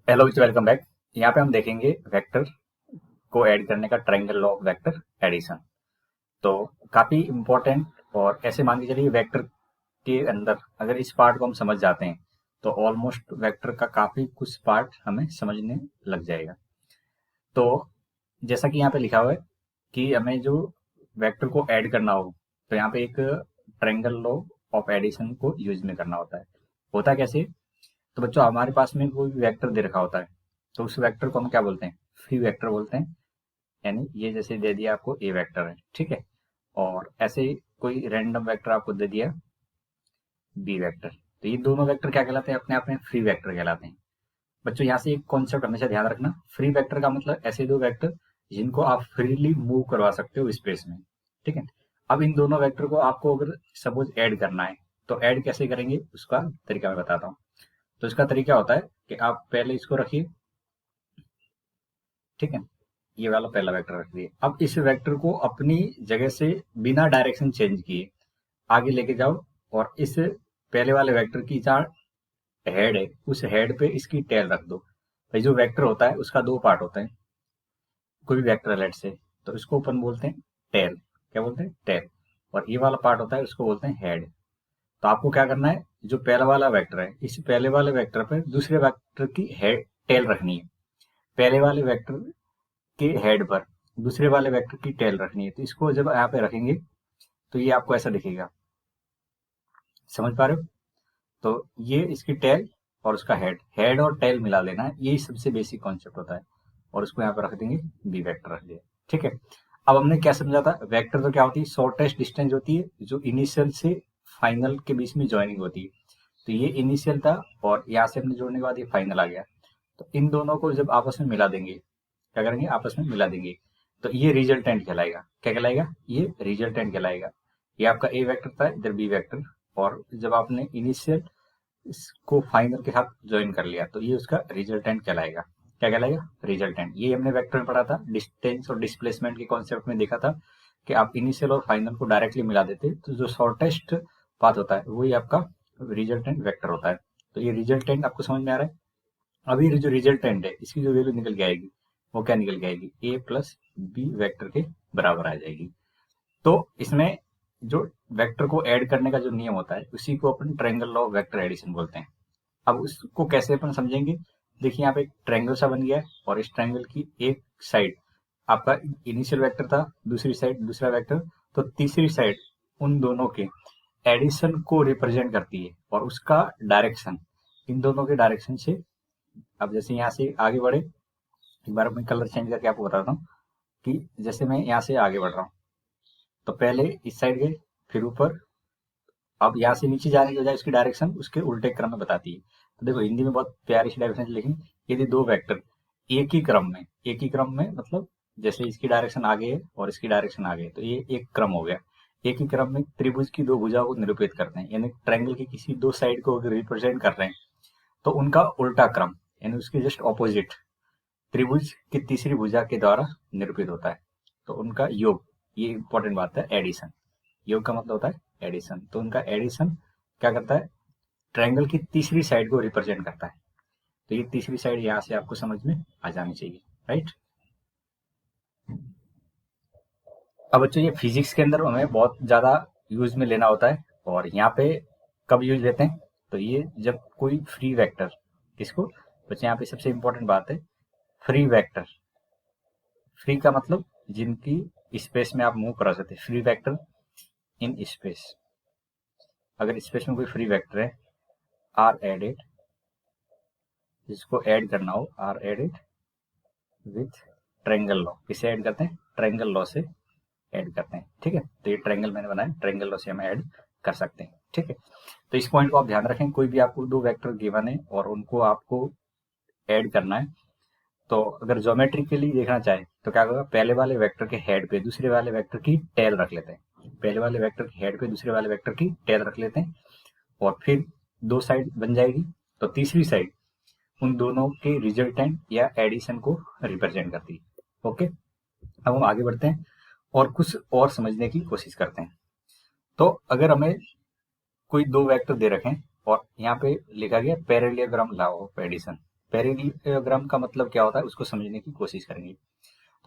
Hello बच्चों, welcome back. यहाँ पे हम देखेंगे वेक्टर को ऐड करने का triangle law of vector addition. तो काफी इंपॉर्टेंट, और ऐसे मान के चलिए वेक्टर के अंदर अगर इस पार्ट को हम समझ जाते हैं तो ऑलमोस्ट वेक्टर का काफी कुछ पार्ट हमें समझने लग जाएगा। तो जैसा कि यहाँ पे लिखा हुआ है कि हमें जो वेक्टर को ऐड करना हो तो यहाँ पे एक ट्रायंगल लॉ ऑफ एडिशन को यूज में करना होता कैसे? तो बच्चों, हमारे पास में कोई वेक्टर दे रखा होता है तो उस वेक्टर को हम क्या बोलते हैं? फ्री वेक्टर बोलते हैं। यानी ये जैसे दे दिया आपको ए वेक्टर है, ठीक है, और ऐसे ही कोई रैंडम वेक्टर आपको दे दिया बी वेक्टर, तो ये दोनों वेक्टर क्या कहलाते हैं? अपने आप में फ्री वेक्टर कहलाते हैं। बच्चों, यहाँ से एक कॉन्सेप्ट हमेशा ध्यान रखना, फ्री वेक्टर का मतलब ऐसे दो वेक्टर जिनको आप फ्रीली मूव करवा सकते हो स्पेस में, ठीक है। अब इन दोनों वेक्टर को आपको अगर सपोज ऐड करना है तो ऐड कैसे करेंगे उसका तरीका मैं बताता हूँ। तो इसका तरीका होता है कि आप पहले इसको रखिए, ठीक है, ये वाला पहला वेक्टर रख दिए। अब इस वेक्टर को अपनी जगह से बिना डायरेक्शन चेंज किए आगे लेके जाओ, और इस पहले वाले वेक्टर की जहाँ हेड है उस हेड पे इसकी टेल रख दो। भाई, जो वेक्टर होता है उसका दो पार्ट होते हैं, कोई भी वेक्टर लेट से, तो इसको अपन बोलते हैं टेल। क्या बोलते हैं? टेल। और ये वाला पार्ट होता है उसको बोलते हैं हेड। तो आपको क्या करना है, जो पहला वाला वेक्टर है इस पहले वाले वेक्टर पर दूसरे वेक्टर की हेड टेल रखनी है, पहले वाले वेक्टर के हेड पर दूसरे वाले वेक्टर की टेल रखनी है। तो इसको जब यहाँ पे रखेंगे तो ये आपको ऐसा दिखेगा, समझ पा रहे हो? तो ये इसकी टेल और उसका हेड, हेड और टेल मिला लेना है, यही सबसे बेसिक कॉन्सेप्ट होता है। और उसको यहाँ पे रख देंगे, बी वेक्टर रख दिया, ठीक है। अब हमने क्या समझा था? वेक्टर तो क्या होती है? शॉर्टेस्ट डिस्टेंस होती है जो इनिशियल से फाइनल के बीच में ज्वाइनिंग होती है। तो ये इनिशियल था और यहाँ से हमने जोड़ने के बाद ये फाइनल आ गया। तो इन दोनों को जब आपस में मिला देंगे, क्या करेंगे? आपस में मिला देंगे, तो ये रिजल्टेंट कहलाएगा। क्या कहलाएगा? ये रिजल्टेंट कहलाएगा। ये आपका ए वेक्टर था, इधर बी वेक्टर, और जब आपने इनिशियल इसको फाइनल के साथ ज्वाइन कर लिया तो ये उसका रिजल्टेंट कहलाएगा। क्या कहलाएगा? रिजल्टेंट। ये हमने वेक्टर में पढ़ा था, डिस्टेंस और डिस्प्लेसमेंट के कॉन्सेप्ट में देखा था कि आप इनिशियल और फाइनल को डायरेक्टली मिला देते तो जो शॉर्टेस्ट पाथ होता है वही आपका रिजल्टेंट वेक्टर होता है। तो ये रिजल्टेंट आपको समझ में आ रहा है? अभी जो रिजल्टेंट है इसकी जो वैल्यू निकल के आएगी वो क्या निकल के आएगी? ए प्लस बी वेक्टर के बराबर आ जाएगी। तो इसमें जो वेक्टर को ऐड करने का जो नियम होता है उसी को अपन triangle law of vector addition बोलते हैं। अब उसको कैसे अपन समझेंगे? देखिए, यहाँ पे एक ट्रायंगल सा बन गया है और इस ट्रायंगल की एक साइड आपका इनिशियल वेक्टर था, दूसरी साइड दूसरा वेक्टर, तो तीसरी साइड उन दोनों के एडिशन को रिप्रेजेंट करती है और उसका डायरेक्शन इन दोनों के डायरेक्शन से। अब जैसे यहाँ से आगे बढ़े, एक बार मैं कलर चेंज करके आपको बताता हूँ कि जैसे मैं यहाँ से आगे बढ़ रहा हूँ तो पहले इस साइड गए, फिर ऊपर। अब यहाँ से नीचे जाने की बजाय उसकी डायरेक्शन उसके उल्टे क्रम में बताती है। तो देखो, हिंदी में बहुत प्यारी सी डायरेक्शन लिखी, यदि दो वेक्टर एक ही क्रम में मतलब जैसे इसकी डायरेक्शन आगे है और इसकी डायरेक्शन आगे है तो ये एक क्रम हो गया। एक ही क्रम में त्रिभुज की दो भुजाओं को निरूपित करते हैं, यानी ट्रायंगल की किसी दो साइड को अगर रिप्रेजेंट कर रहे हैं तो उनका उल्टा क्रम यानी उसके जस्ट ऑपोजिट त्रिभुज की तीसरी भुजा के द्वारा निरूपित होता है। तो उनका योग, ये इंपॉर्टेंट बात है, एडिशन। योग का मतलब होता है एडिशन। तो उनका एडिशन क्या करता है? ट्रायंगल की तीसरी साइड को रिप्रेजेंट करता है। तो ये तीसरी साइड यहाँ से आपको समझ में आ जानी चाहिए, राइट। अब बच्चों, ये फिजिक्स के अंदर हमें बहुत ज्यादा यूज में लेना होता है, और यहाँ पे कब यूज लेते हैं? तो ये जब कोई फ्री वेक्टर, किसको बच्चे? यहाँ पे सबसे इंपॉर्टेंट बात है, फ्री वेक्टर। फ्री का मतलब जिनकी स्पेस में आप मूव करा सकते हैं, फ्री वेक्टर इन स्पेस। अगर स्पेस में कोई फ्री वेक्टर है, आर एडेड, जिसको ऐड करना हो, are added with triangle law. किसे ऐड करते हैं? ट्रायंगल लॉ से ऐड करते हैं, ठीक है। तो ये ट्रायंगल मैंने बनाया, ट्रायंगल लॉ से हम ऐड कर सकते हैं, ठीक है। तो इस पॉइंट को आप ध्यान रखें, कोई भी आपको दो वेक्टर गिवन है और उनको आपको ऐड करना है तो अगर ज्योमेट्रिकली देखना चाहे तो क्या होगा? पहले वाले वेक्टर के हेड पे दूसरे वाले वेक्टर की टेल रख लेते हैं, पहले वाले वेक्टर के हेड पे दूसरे वाले वेक्टर की टेल रख लेते हैं, और फिर दो साइड बन जाएगी। तो तीसरी साइड उन दोनों के रिजल्टेंट या एडिशन को रिप्रेजेंट करती है, ओके। अब हम आगे बढ़ते हैं और कुछ और समझने की कोशिश करते हैं। तो अगर हमें कोई दो वेक्टर दे रखे हैं और यहाँ पे लिखा गया parallelogram law of addition, parallelogram का मतलब क्या होता है उसको समझने की कोशिश करेंगे।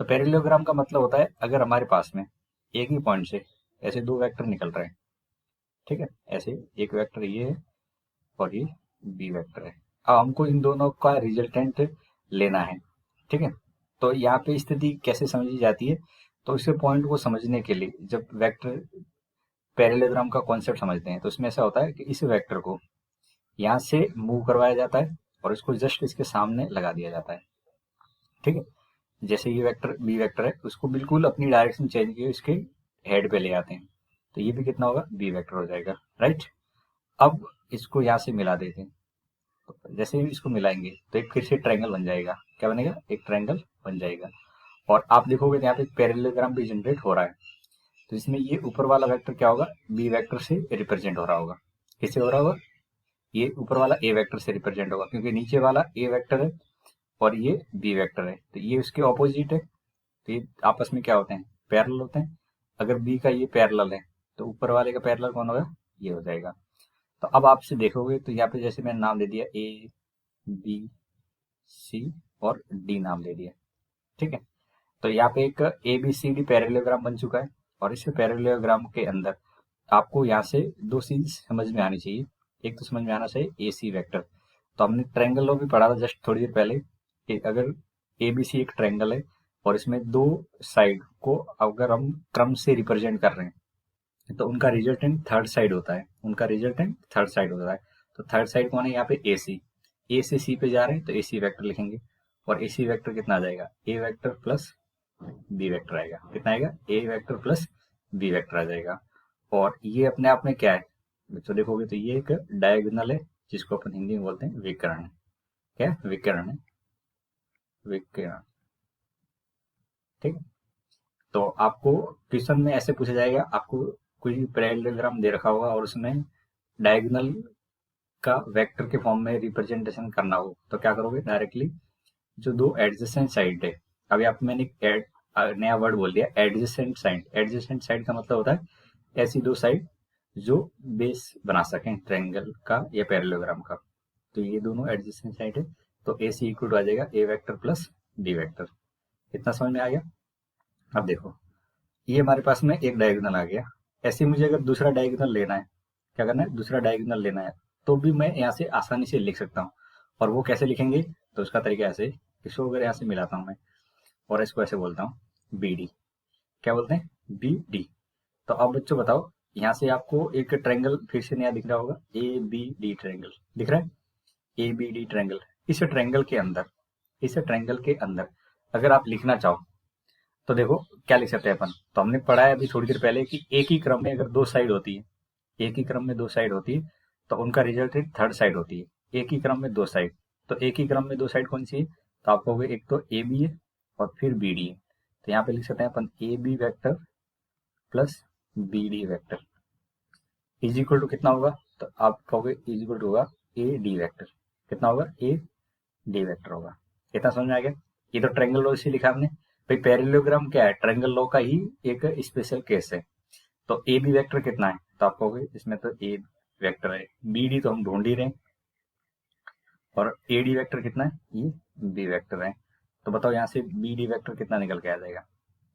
तो पैरेललोग्राम का मतलब होता है अगर हमारे पास में एक ही पॉइंट से ऐसे दो वेक्टर निकल रहे हैं, ठीक है, ऐसे एक वेक्टर ये है और ये बी वेक्टर है। अब हमको इन दोनों का रिजल्टेंट लेना है, ठीक है। तो यहाँ पे स्थिति कैसे समझी जाती है, तो इसे पॉइंट को समझने के लिए जब वेक्टर पैरेललोग्राम का कॉन्सेप्ट समझते हैं तो इसमें ऐसा होता है कि इस वेक्टर को यहाँ से मूव करवाया जाता है और इसको जस्ट इसके सामने लगा दिया जाता है, ठीक है। जैसे ये वेक्टर बी वेक्टर है उसको बिल्कुल अपनी डायरेक्शन चेंज किए इसके हेड पे ले आते हैं, तो ये भी कितना होगा, बी वेक्टर हो जाएगा, राइट। अब इसको यहाँ से मिला देते हैं, तो जैसे ही इसको मिलाएंगे तो एक फिर से ट्रायंगल बन जाएगा। क्या बनेगा, एक ट्रायंगल बन जाएगा। और आप देखोगे तो यहाँ पे एक पैरेललोग्राम भी जनरेट हो रहा है। तो इसमें ये ऊपर वाला वेक्टर क्या होगा, बी वेक्टर से रिप्रेजेंट हो रहा होगा। किससे हो रहा होगा, ये ऊपर वाला ए वेक्टर से रिप्रेजेंट होगा, क्योंकि नीचे वाला ए वेक्टर है और ये बी वेक्टर है, तो ये उसके ऑपोजिट है। तो ये आपस में क्या होते हैं, पैरेलल होते हैं। अगर बी का ये पैरेलल है तो ऊपर वाले का पैरेलल कौन होगा, ये हो जाएगा। तो अब आपसे देखोगे तो यहाँ पे जैसे मैंने नाम दे दिया ए बी सी और डी नाम दे दिया, ठीक है। तो यहाँ पे एक A B C D parallelogram बन चुका है और इस पैरेललोग्राम के अंदर आपको यहाँ से दो चीज समझ में आनी चाहिए। एक तो समझ में आना चाहिए ए सी वैक्टर। तो हमने ट्रायंगल लॉ भी पढ़ा था जस्ट थोड़ी देर पहले कि अगर ए बी सी एक ट्रायंगल है और इसमें दो साइड को अगर हम क्रम से रिप्रेजेंट कर रहे हैं तो उनका रिजल्टेंट थर्ड साइड होता है, उनका रिजल्टेंट थर्ड साइड होता है। तो थर्ड साइड कौन है यहाँ पे, ए सी। ए से सी पे जा रहे हैं तो ए सी वैक्टर लिखेंगे और ए सी वैक्टर कितना आ जाएगा, ए वैक्टर प्लस बी वेक्टर आएगा। कितना आएगा, ए वेक्टर प्लस बी वेक्टर आ जाएगा। और ये अपने आप में क्या है, तो देखोगे तो ये एक डायगोनल है जिसको अपन हिंदी में बोलते हैं विकर्ण। क्या है, विकर्ण है, विकर्ण, ठीक है। तो आपको क्वेश्चन में ऐसे पूछा जाएगा, आपको कोई पैरेललोग्राम दे रखा होगा और उसमें डायगोनल का वेक्टर के फॉर्म में रिप्रेजेंटेशन करना हो तो क्या करोगे, डायरेक्टली जो दो एडजेसेंट साइड है, अभी आप मैंने नया वर्ड बोल दिया एडजेसेंट साइड। एडजेसेंट साइड का मतलब होता है ऐसी दो साइड जो बेस बना सकें ट्रायंगल का या पैरेललोग्राम का। तो ये दोनों एडजेसेंट साइड है, तो ए सी इक्वल टू आ जाएगा ए वेक्टर प्लस बी वेक्टर। इतना समझ में आ गया। अब देखो ये हमारे पास में एक डायगोनल आ गया। ऐसे मुझे अगर दूसरा डायगोनल लेना है, क्या करना है, दूसरा डायगोनल लेना है, तो भी मैं यहाँ से आसानी से लिख सकता हूँ। और वो कैसे लिखेंगे, तो उसका तरीका ऐसे, इसको अगर यहाँ से मिलाता हूँ मैं और इसको ऐसे बोलता हूँ बी डी। क्या बोलते हैं, बी डी। तो अब बच्चों बताओ, यहाँ से आपको एक ट्रायंगल फिर से नया दिख रहा होगा, ए बी डी ट्रायंगल दिख रहा है, ए बी डी ट्रायंगल। इस ट्रायंगल के अंदर, इस ट्रायंगल के अंदर अगर आप लिखना चाहो तो देखो क्या लिख सकते हैं अपन। तो हमने पढ़ा है अभी थोड़ी देर पहले कि एक ही क्रम में अगर दो साइड होती है, एक ही क्रम में दो साइड होती है तो उनका रिजल्टेंट थर्ड साइड होती है। एक ही क्रम में दो साइड, तो एक ही क्रम में दो साइड कौन सी है, तो आप कहोगे एक तो ए बी है और फिर बी डी है। तो यहाँ पे लिख सकते हैं अपन A B vector plus B D vector is equal to कितना होगा, तो आप कहोगे इज इक्वल टू होगा ए डी वैक्टर। कितना होगा, ए डी वैक्टर होगा। कितना समझ में आ गया। ये तो ट्रायंगल लॉ से लिखा हमने। भाई पैरेललोग्राम क्या है, ट्रायंगल लॉ का ही एक स्पेशल केस है। तो ए बी वैक्टर कितना है, तो आप कहोगे इसमें तो ए वेक्टर है, बी डी तो हम ढूंढ ही रहे हैं, और ए डी वेक्टर कितना है, ये बी वेक्टर है। तो बताओ यहाँ से बी डी वेक्टर कितना निकल के आ जाएगा,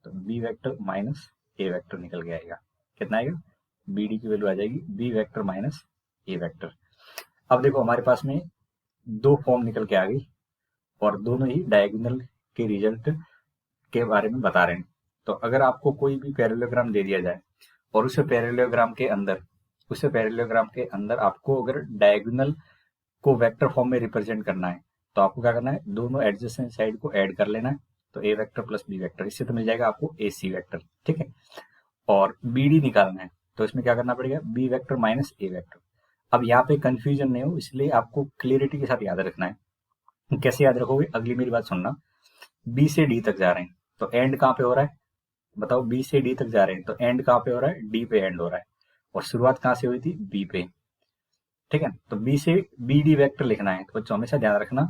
तो बी वेक्टर माइनस ए वेक्टर निकल के आएगा। कितना आएगा, बी डी की वैल्यू आ जाएगी बी वेक्टर माइनस ए वेक्टर। अब देखो हमारे पास में दो फॉर्म निकल के आ गई और दोनों ही डायगोनल के रिजल्ट के बारे में बता रहे हैं। तो अगर आपको कोई भी पैरेललोग्राम दे दिया जाए और उस पैरेललोग्राम के अंदर, उस पैरेललोग्राम के अंदर आपको अगर डायगोनल को वेक्टर फॉर्म में रिप्रेजेंट करना है तो आपको क्या करना है, दोनों एडजेसेंट साइड को ऐड कर लेना है। तो ए वेक्टर प्लस बी वेक्टर, इससे तो मिल जाएगा आपको ए सी वेक्टर, ठीक है। और बी डी निकालना है तो इसमें क्या करना पड़ेगा, बी वेक्टर माइनस ए वेक्टर। अब यहाँ पे कंफ्यूजन नहीं हो इसलिए आपको क्लियरिटी के साथ याद रखना है। कैसे याद रखोगे, अगली मेरी बात सुनना। बी से डी तक जा रहे हैं तो एंड कहाँ पे हो रहा है, बताओ। बी से डी तक जा रहे हैं तो एंड कहाँ पे हो रहा है, डी पे एंड हो रहा है। और शुरुआत कहाँ से हुई थी, बी पे, ठीक है। तो बी से बी डी वेक्टर लिखना है तो बच्चों हमेशा ध्यान रखना,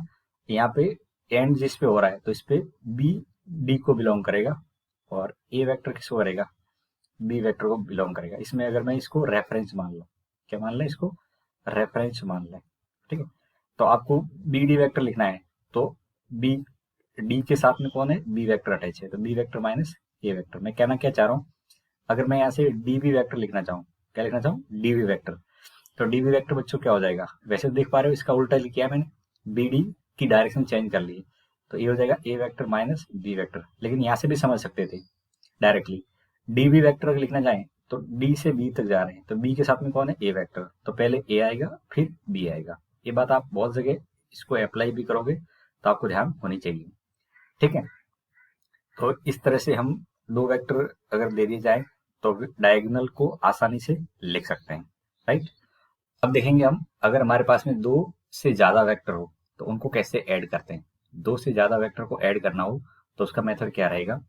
यहाँ पे एंड जिस पे हो रहा है तो इस पे बी डी को बिलोंग करेगा और ए वेक्टर किसको करेगा, बी वेक्टर को बिलोंग करेगा। इसमें अगर मैं इसको रेफरेंस मान लूँ, क्या मान लें इसको, रेफरेंस मान लें, ठीक है। तो आपको बी डी वेक्टर लिखना है तो बी डी के साथ में कौन है, बी वेक्टर अटैच है, तो बी वेक्टर माइनस ए वेक्टर। मैं कहना क्या चाह रहा हूँ, अगर मैं यहाँ से डी बी वेक्टर लिखना चाहूँ, क्या लिखना चाहूँ, डी बी वेक्टर, तो डी बी वेक्टर बच्चों क्या हो जाएगा, वैसे तो देख पा रहे हो इसका उल्टा लिखा है मैंने, बी डी की डायरेक्शन चेंज कर ली है, तो ये हो जाएगा ए वेक्टर माइनस बी वेक्टर। लेकिन यहाँ से भी समझ सकते थे डायरेक्टली, डी बी वेक्टर अगर लिखना चाहें तो डी से बी तक जा रहे हैं, तो बी के साथ में कौन है, ए वेक्टर, तो पहले ए आएगा फिर बी आएगा। ये बात आप बहुत जगह इसको अप्लाई भी करोगे तो आपको ध्यान होनी चाहिए, ठीक है। तो इस तरह से हम दो वेक्टर अगर दे दिए जाए तो डायगोनल को आसानी से लिख सकते हैं, राइट। अब देखेंगे हम, अगर हमारे पास में दो से ज्यादा वेक्टर हो तो उनको कैसे ऐड करते हैं। दो से ज्यादा वेक्टर को ऐड करना हो तो उसका मेथड क्या रहेगा,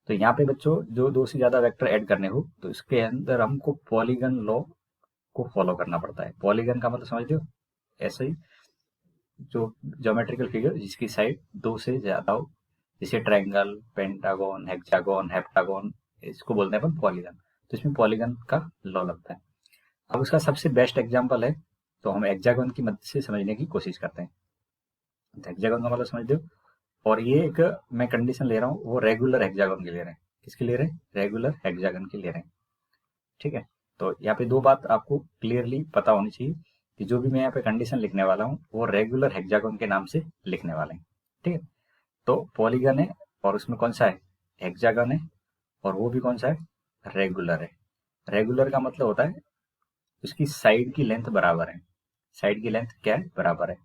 तो यहाँ पे बच्चों जो दो से ज्यादा वेक्टर ऐड करने हो तो इसके अंदर हमको पॉलीगन लॉ को फॉलो करना पड़ता है। पॉलीगन का मतलब समझते हो, ऐसे ही जो ज्योमेट्रिकल फिगर जिसकी साइड दो से ज्यादा हो, जैसे ट्रायंगल, पेंटागन, हेक्सागन, हेप्टागन, इसको बोलते हैं अपन पॉलीगन। तो इसमें पॉलीगन का लॉ लगता है। अब उसका सबसे बेस्ट एग्जांपल है, तो हम हेक्सागन की मदद से समझने की कोशिश करते हैं। तो हेक्सागन का मतलब समझते हो, और ये एक मैं कंडीशन ले रहा हूँ वो रेगुलर हेक्सागन के ले रहे हैं। किसके ले रहे हैं, रेगुलर हेक्सागन के ले रहे हैं, ठीक है। तो यहाँ पे दो बात आपको क्लियरली पता होनी चाहिए कि जो भी मैं यहाँ पे कंडीशन लिखने वाला हूँ वो रेगुलर हेक्सागन के नाम से लिखने वाले हैं, ठीक है। तो पॉलीगन है और उसमें कौन सा है, हेक्सागन है, और वो भी कौन सा है, रेगुलर है। रेगुलर का मतलब होता है उसकी साइड की लेंथ बराबर है। साइड की लेंथ क्या है, बराबर है।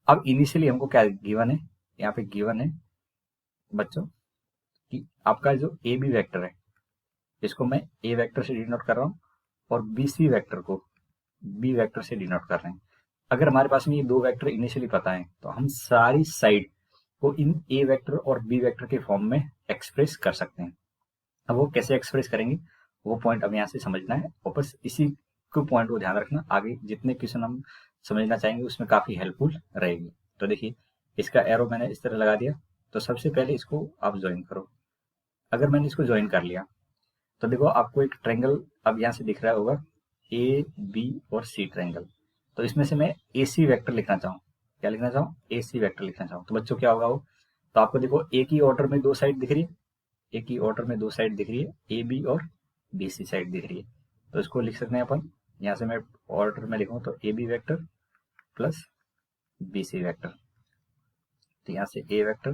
अब इनिशियली हमको क्या गिवन है, यहाँ पे गिवन है बच्चों कि आपका जो ए बी वेक्टर है इसको मैं ए वेक्टर से डिनोट कर रहा हूँ और बी सी वेक्टर को बी वेक्टर से डिनोट कर रहे हैं। अगर हमारे पास में ये दो वेक्टर इनिशियली पता है तो हम सारी साइड को इन ए वेक्टर और बी वेक्टर के फॉर्म में एक्सप्रेस कर सकते हैं। अब वो कैसे एक्सप्रेस करेंगे वो पॉइंट अब यहाँ से समझना है, और बस इसी को पॉइंट को ध्यान रखना, आगे जितने क्वेश्चन हम समझना चाहेंगे उसमें काफी हेल्पफुल रहेगी। तो देखिए इसका एरो मैंने इस तरह लगा दिया, तो सबसे पहले इसको आप ज्वाइन करो। अगर मैंने इसको ज्वाइन कर लिया तो देखो आपको एक ट्रायंगल अब यहाँ से दिख रहा होगा, ए बी और सी ट्रायंगल। तो इसमें से मैं ए सी वेक्टर लिखना चाहूँ, क्या लिखना चाहूँ, ए सी वेक्टर लिखना चाहूँ, तो बच्चों क्या होगा वो, तो आपको देखो एक ही ऑर्डर में दो साइड दिख रही है, एक ही ऑर्डर में दो साइड दिख रही है, ए बी और बी सी साइड दिख रही है। तो इसको लिख सकते हैं अपन, यहाँ से मैं ऑर्डर में लिखूँ तो A B vector plus B C vector, तो यहाँ से A vector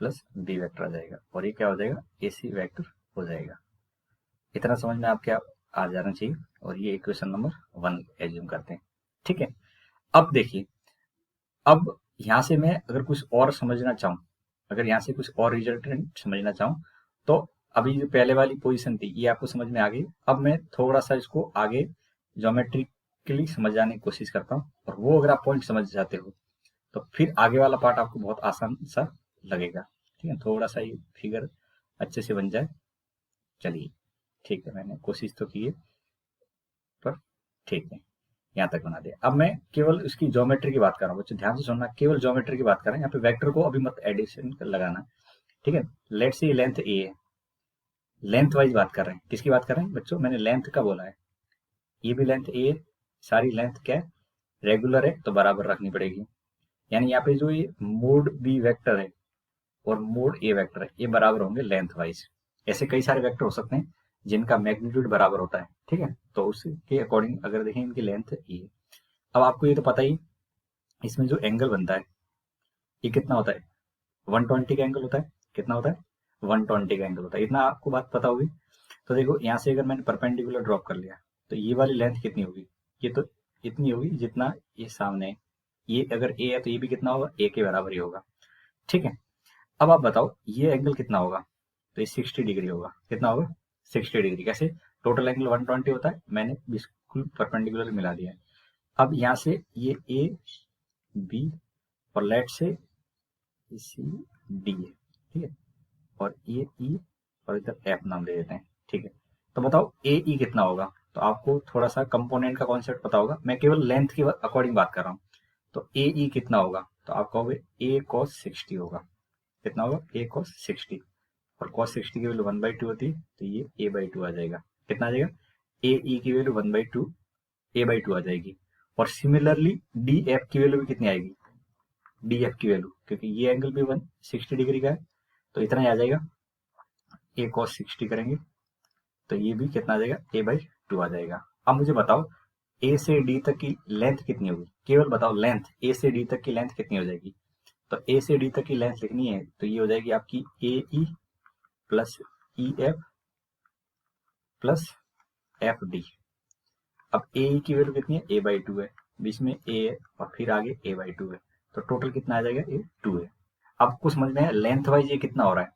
plus B vector आ जाएगा, और ये क्या हो जाएगा, ए सी वैक्टर हो जाएगा। इतना समझ में आपके आ जाना चाहिए, और ये इक्वेशन नंबर 1 एज्यूम करते हैं, ठीक है। अब देखिए, अब यहाँ से मैं अगर कुछ और समझना चाहूँ, अगर यहाँ से कुछ और रिजल्टेंट समझना चाहूँ, तो अभी जो पहले वाली पोजीशन थी ये आपको समझ में आ गई। अब मैं थोड़ा सा इसको आगे ज्योमेट्रिकली समझाने की कोशिश करता हूँ, और वो अगर आप पॉइंट समझ जाते हो तो फिर आगे वाला पार्ट आपको बहुत आसान सा लगेगा, ठीक है। थोड़ा सा ये फिगर अच्छे से बन जाए, चलिए ठीक है, मैंने कोशिश तो की है पर ठीक है, यहाँ तक बना दिया। अब मैं केवल उसकी ज्योमेट्री की बात कर रहा हूँ, बच्चों ध्यान से सुनना, केवल ज्योमेट्री की बात कर रहे हैं, यहाँ पे वेक्टर को अभी मत एडिशन लगाना, ठीक है। लेट से लेंथ ए है, लेंथ वाइज बात कर रहे हैं, किसकी बात कर रहे हैं बच्चों, मैंने लेंथ का बोला है, ये भी लेंथ ए है, सारी लेंथ क्या है, रेगुलर है तो बराबर रखनी पड़ेगी। यानी यहाँ पे जो ये मोड बी वेक्टर है और मोड ए वेक्टर है ये बराबर होंगे लेंथ वाइज। ऐसे कई सारे वेक्टर हो सकते हैं जिनका मैग्नीट्यूड बराबर होता है, ठीक है, तो उसके अकॉर्डिंग अगर देखें इनकी लेंथ ए है। अब आपको ये तो पता ही, इसमें जो एंगल बनता है ये कितना होता है, 120 का एंगल होता है, कितना होता है, 120 का एंगल होता है, इतना आपको बात पता होगी। तो देखो यहाँ से अगर मैंने परपेंडिकुलर ड्रॉप कर लिया तो ये वाली लेंथ कितनी होगी, ये तो इतनी होगी जितना ये सामने है। ये अगर ए है तो ये भी कितना होगा, ए के बराबर ही होगा, ठीक है। अब आप बताओ ये एंगल कितना होगा, तो ये 60 डिग्री होगा, कितना होगा, 60 डिग्री। कैसे, टोटल एंगल 120 होता है, मैंने बिल्कुल परपेंडिकुलर मिला दिया है। अब यहाँ से ये ए बी और लेट से सी डी है, ठीक है, और ये ई और इधर एफ नाम दे देते हैं, ठीक है। तो बताओ ए ई कितना होगा, तो आपको थोड़ा सा कंपोनेंट का कॉन्सेप्ट पता होगा, मैं केवल लेंथ के अकॉर्डिंग बात कर रहा हूँ। तो ए ई कितना होगा, तो आप कहोगे ए कॉस 60 होगा, कितना होगा, ए कॉस 60, और कॉस 60 की वैल्यू 1/2 होती है, तो ये a/2 आ जाएगा, कितना आ जाएगा, ए ई की वैल्यू 1/2 a/2 आ जाएगी। और सिमिलरली डी एफ की वैल्यू भी कितनी आएगी, डी एफ की वैल्यू, क्योंकि ये एंगल भी 160 डिग्री का है, तो इतना ही आ जाएगा। ए cos 60 करेंगे तो ये भी कितना आ जाएगा, a बाई 2 आ जाएगा। अब मुझे बताओ a से d तक की लेंथ कितनी होगी, केवल बताओ लेंथ, a से d तक की लेंथ कितनी हो जाएगी। तो a से d तक की लेंथ लिखनी है तो ये हो जाएगी आपकी AE plus EF plus FD। अब AE की वैल्यू कितनी है, a बाई 2 है, बीच में a है और फिर आगे a बाई 2 है, तो टोटल कितना आ जाएगा, ये 2 है। अब कुछ समझ में है लेंथ वाइज ये कितना हो रहा है,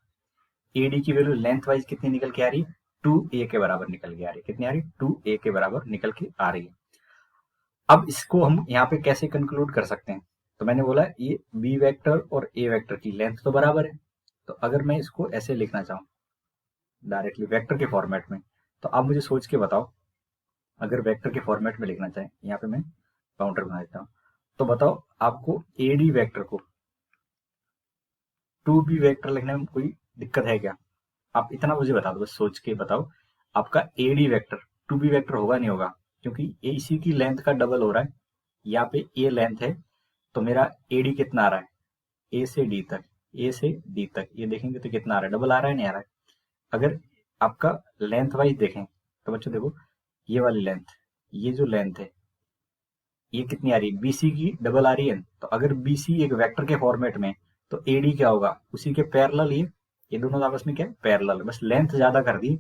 AD की वैल्यू लेंथ वाइज कितनी निकल के आ रही है, 2a के बराबर निकल के आ रही है। कितनी आ रही है, 2a के बराबर निकल के आ रही है। अब इसको हम यहाँ पे कैसे कंक्लूड कर सकते हैं, तो मैंने बोला ये बी वेक्टर और ए वेक्टर की लेंथ तो बराबर है, तो अगर मैं इसको ऐसे लिखना चाहूँ डायरेक्टली वेक्टर के फॉर्मेट में, तो आप मुझे सोच के बताओ, अगर वेक्टर के फॉर्मेट में लिखना चाहें, यहाँ पे मैं काउंटर बना देता हूँ, तो बताओ आपको एडी वेक्टर को 2b वेक्टर लिखने में कोई दिक्कत है क्या, आप इतना मुझे बता दो, बस सोच के बताओ, आपका एडी वेक्टर 2b वेक्टर होगा नहीं होगा, क्योंकि इसी की लेंथ का डबल हो रहा है, यहाँ पे ए लेंथ है, तो मेरा एडी कितना आ रहा है, ए से डी तक, ए से डी तक, ये देखेंगे तो कितना आ रहा है, डबल आ रहा है नहीं आ रहा है। अगर आपका लेंथ वाइज देखें तो बच्चों देखो, ये वाली लेंथ, ये जो लेंथ है ये कितनी आ रही है, बीसी की डबल आ रही है, तो अगर बीसी एक वेक्टर के फॉर्मेट में, तो एडी क्या होगा, उसी के पैरेलल ये दोनों आपस में क्या है, पैरेलल, बस लेंथ ज्यादा कर दी,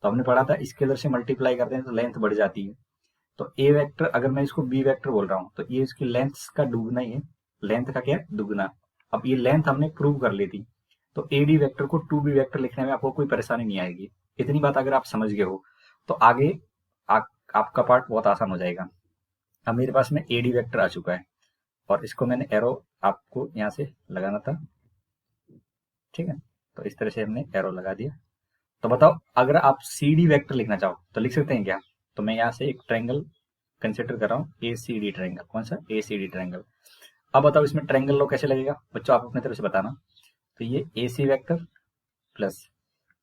तो हमने पढ़ा था स्केलर से मल्टीप्लाई करते हैं तो लेंथ बढ़ जाती है। तो ए वेक्टर अगर मैं इसको बी वेक्टर बोल रहा हूँ तो ये इसकी लेंथ का दुगना ही है, लेंथ का क्या है, दुगना। अब ये लेंथ हमने प्रूव कर ली थी, तो एडी वेक्टर को 2b वेक्टर लिखने में आपको कोई परेशानी नहीं आएगी। इतनी बात अगर आप समझ गए हो तो आगे आपका पार्ट बहुत आसान हो जाएगा। अब मेरे पास में एडी वेक्टर आ चुका है और इसको मैंने एरो आपको यहाँ से लगाना था, ठीक है, तो इस तरह से हमने एरो लगा दिया। तो बताओ अगर आप सी डी वेक्टर लिखना चाहो तो लिख सकते हैं क्या, तो मैं यहाँ से एक ट्रायंगल कंसिडर कर रहा हूँ, ए सी डी ट्रायंगल, कौन सा, ए सी डी ट्रायंगल। अब बताओ इसमें ट्रायंगल लो कैसे लगेगा बच्चों, आप अपने तरफ से बताना। तो ये A C vector plus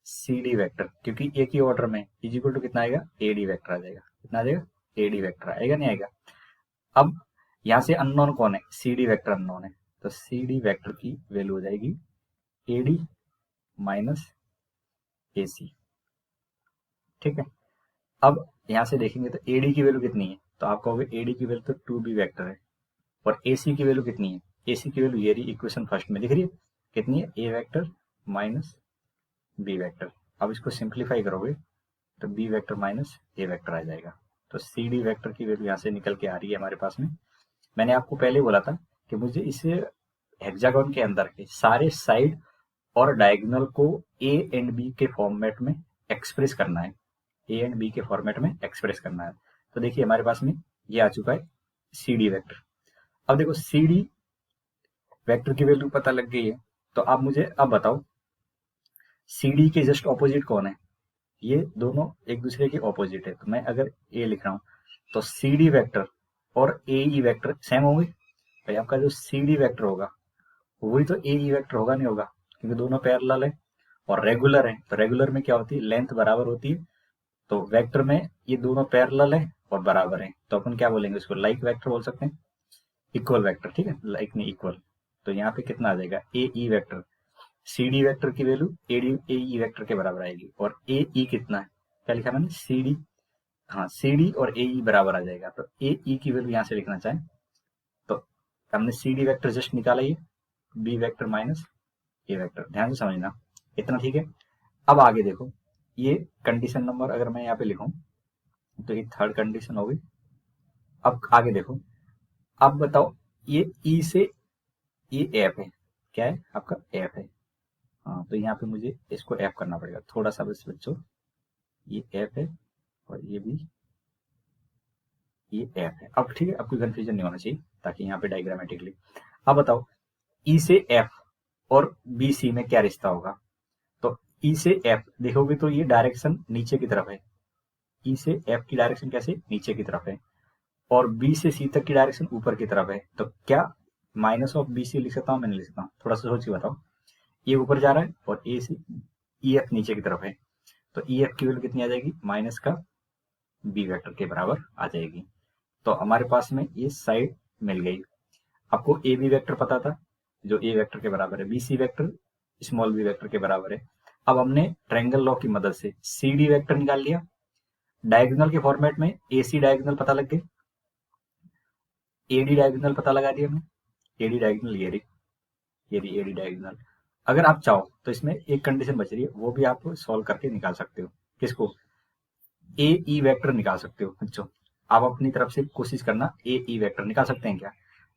C D vector, क्योंकि एक ही ऑर्डर में, इज इक्वल टू कितना आएगा, ए डी वेक्टर आ जाएगा, कितना आ जाएगा, ए डी वेक्टर आएगा नहीं आएगा। अब यहाँ से अननोन कौन है, सी डी वेक्टर अननोन है, तो सी डी वेक्टर की वैल्यू हो जाएगी ए डी माइनस ए सी, ठीक है। अब यहाँ से देखेंगे तो एडी की वैल्यू कितनी है, तो आप कहोगे एडी की वैल्यू तो 2b वेक्टर है, और एसी की वैल्यू कितनी है, एसी की वैल्यू ये रही इक्वेशन फर्स्ट में दिख रही है, कितनी है, ए वेक्टर माइनस बी वेक्टर। अब इसको सिंप्लीफाई करोगे तो बी वेक्टर माइनस ए वेक्टर आ जाएगा, तो सी डी वेक्टर की वैल्यू यहाँ से निकल के आ रही है हमारे पास में। मैंने आपको पहले बोला था कि मुझे इस हेक्सागोन के अंदर के सारे साइड और डायगोनल को ए एंड बी के फॉर्मेट में एक्सप्रेस करना है, ए एंड बी के फॉर्मेट में एक्सप्रेस करना है। तो देखिए हमारे पास में ये आ चुका है सी डी वेक्टर। अब देखो सी डी वेक्टर की वैल्यू पता लग गई है, तो आप मुझे अब बताओ सी डी के जस्ट ऑपोजिट कौन है, ये दोनों एक दूसरे के ऑपोजिट है, तो मैं अगर ए लिख रहा हूँ तो सी डी वेक्टर और ए ई वेक्टर सेम होंगे, भाई आपका जो सी डी वेक्टर होगा वही तो ए ई वेक्टर होगा नहीं होगा, क्योंकि दोनों पैरेलल है और रेगुलर है, तो रेगुलर में क्या होती है, लेंथ बराबर होती है, तो वेक्टर में ये दोनों पैरेलल है और बराबर है, तो अपन क्या बोलेंगे इसको, लाइक वेक्टर बोल सकते हैं, इक्वल वेक्टर, ठीक है, लाइक नहीं इक्वल। तो यहाँ पे कितना आ जाएगा, A E vector, C D vector की value A D A E vector के बराबर आएगी, और ए ई कितना है, क्या लिखा मैंने, सी डी, हाँ सी डी और ए ई बराबर आ जाएगा, तो ए ई की वैल्यू यहाँ से लिखना चाहें तो हमने सी डी वेक्टर जस्ट निकाला, ये बी वेक्टर माइनस ए वेक्टर, ध्यान से समझना, इतना ठीक है। अब आगे देखो, ये कंडीशन नंबर अगर मैं यहाँ पे लिखूं तो ये थर्ड कंडीशन हो गई। अब आगे देखो, अब बताओ ये ई से ये एफ है, क्या है आपका एफ है, हाँ तो यहाँ पे मुझे इसको एफ करना पड़ेगा थोड़ा सा बस बच्चों, ये एफ है और ये भी ये एफ है। अब ठीक है, अब कोई कंफ्यूजन नहीं होना चाहिए ताकि यहाँ पे डायग्रामेटिकली। अब बताओ ई से एफ और बी सी में क्या रिश्ता होगा, तो ई से एफ देखोगे तो ये डायरेक्शन नीचे की तरफ है, ई से एफ की डायरेक्शन कैसे, नीचे की तरफ है, और बी से सी तक की डायरेक्शन ऊपर की तरफ है, तो क्या माइनस ऑफ बी सी लिख सकता हूँ, मैं नहीं लिख सकता हूँ, थोड़ा सा सोच के बताओ, ये ऊपर जा रहा है और ए से ई एफ नीचे की तरफ है, तो ई एफ की वैल्यू कितनी आ जाएगी, माइनस का बी वेक्टर के बराबर आ जाएगी। तो हमारे पास में ये साइड मिल गई। आपको ए बी वेक्टर पता था, जो ए वेक्टर के बराबर है, B C vector small B vector के बराबर है। अब हमने ट्रायंगल लॉ की मदद से सी डी वेक्टर निकाल लिया, डायगोनल के फॉर्मेट में ए सी डायगोनल पता लग गए, ए डी डायगोनल पता लगा दिया हमने, ए डी डायगोनल ये रही ए डी डायगोनल। अगर आप चाहो तो इसमें एक कंडीशन बच रही है, वो भी आप सॉल्व करके निकाल सकते हो। किसको? ए ई वेक्टर निकाल सकते हो बच्चों। आप अपनी तरफ से कोशिश करना, ए ई वेक्टर निकाल सकते हैं क्या?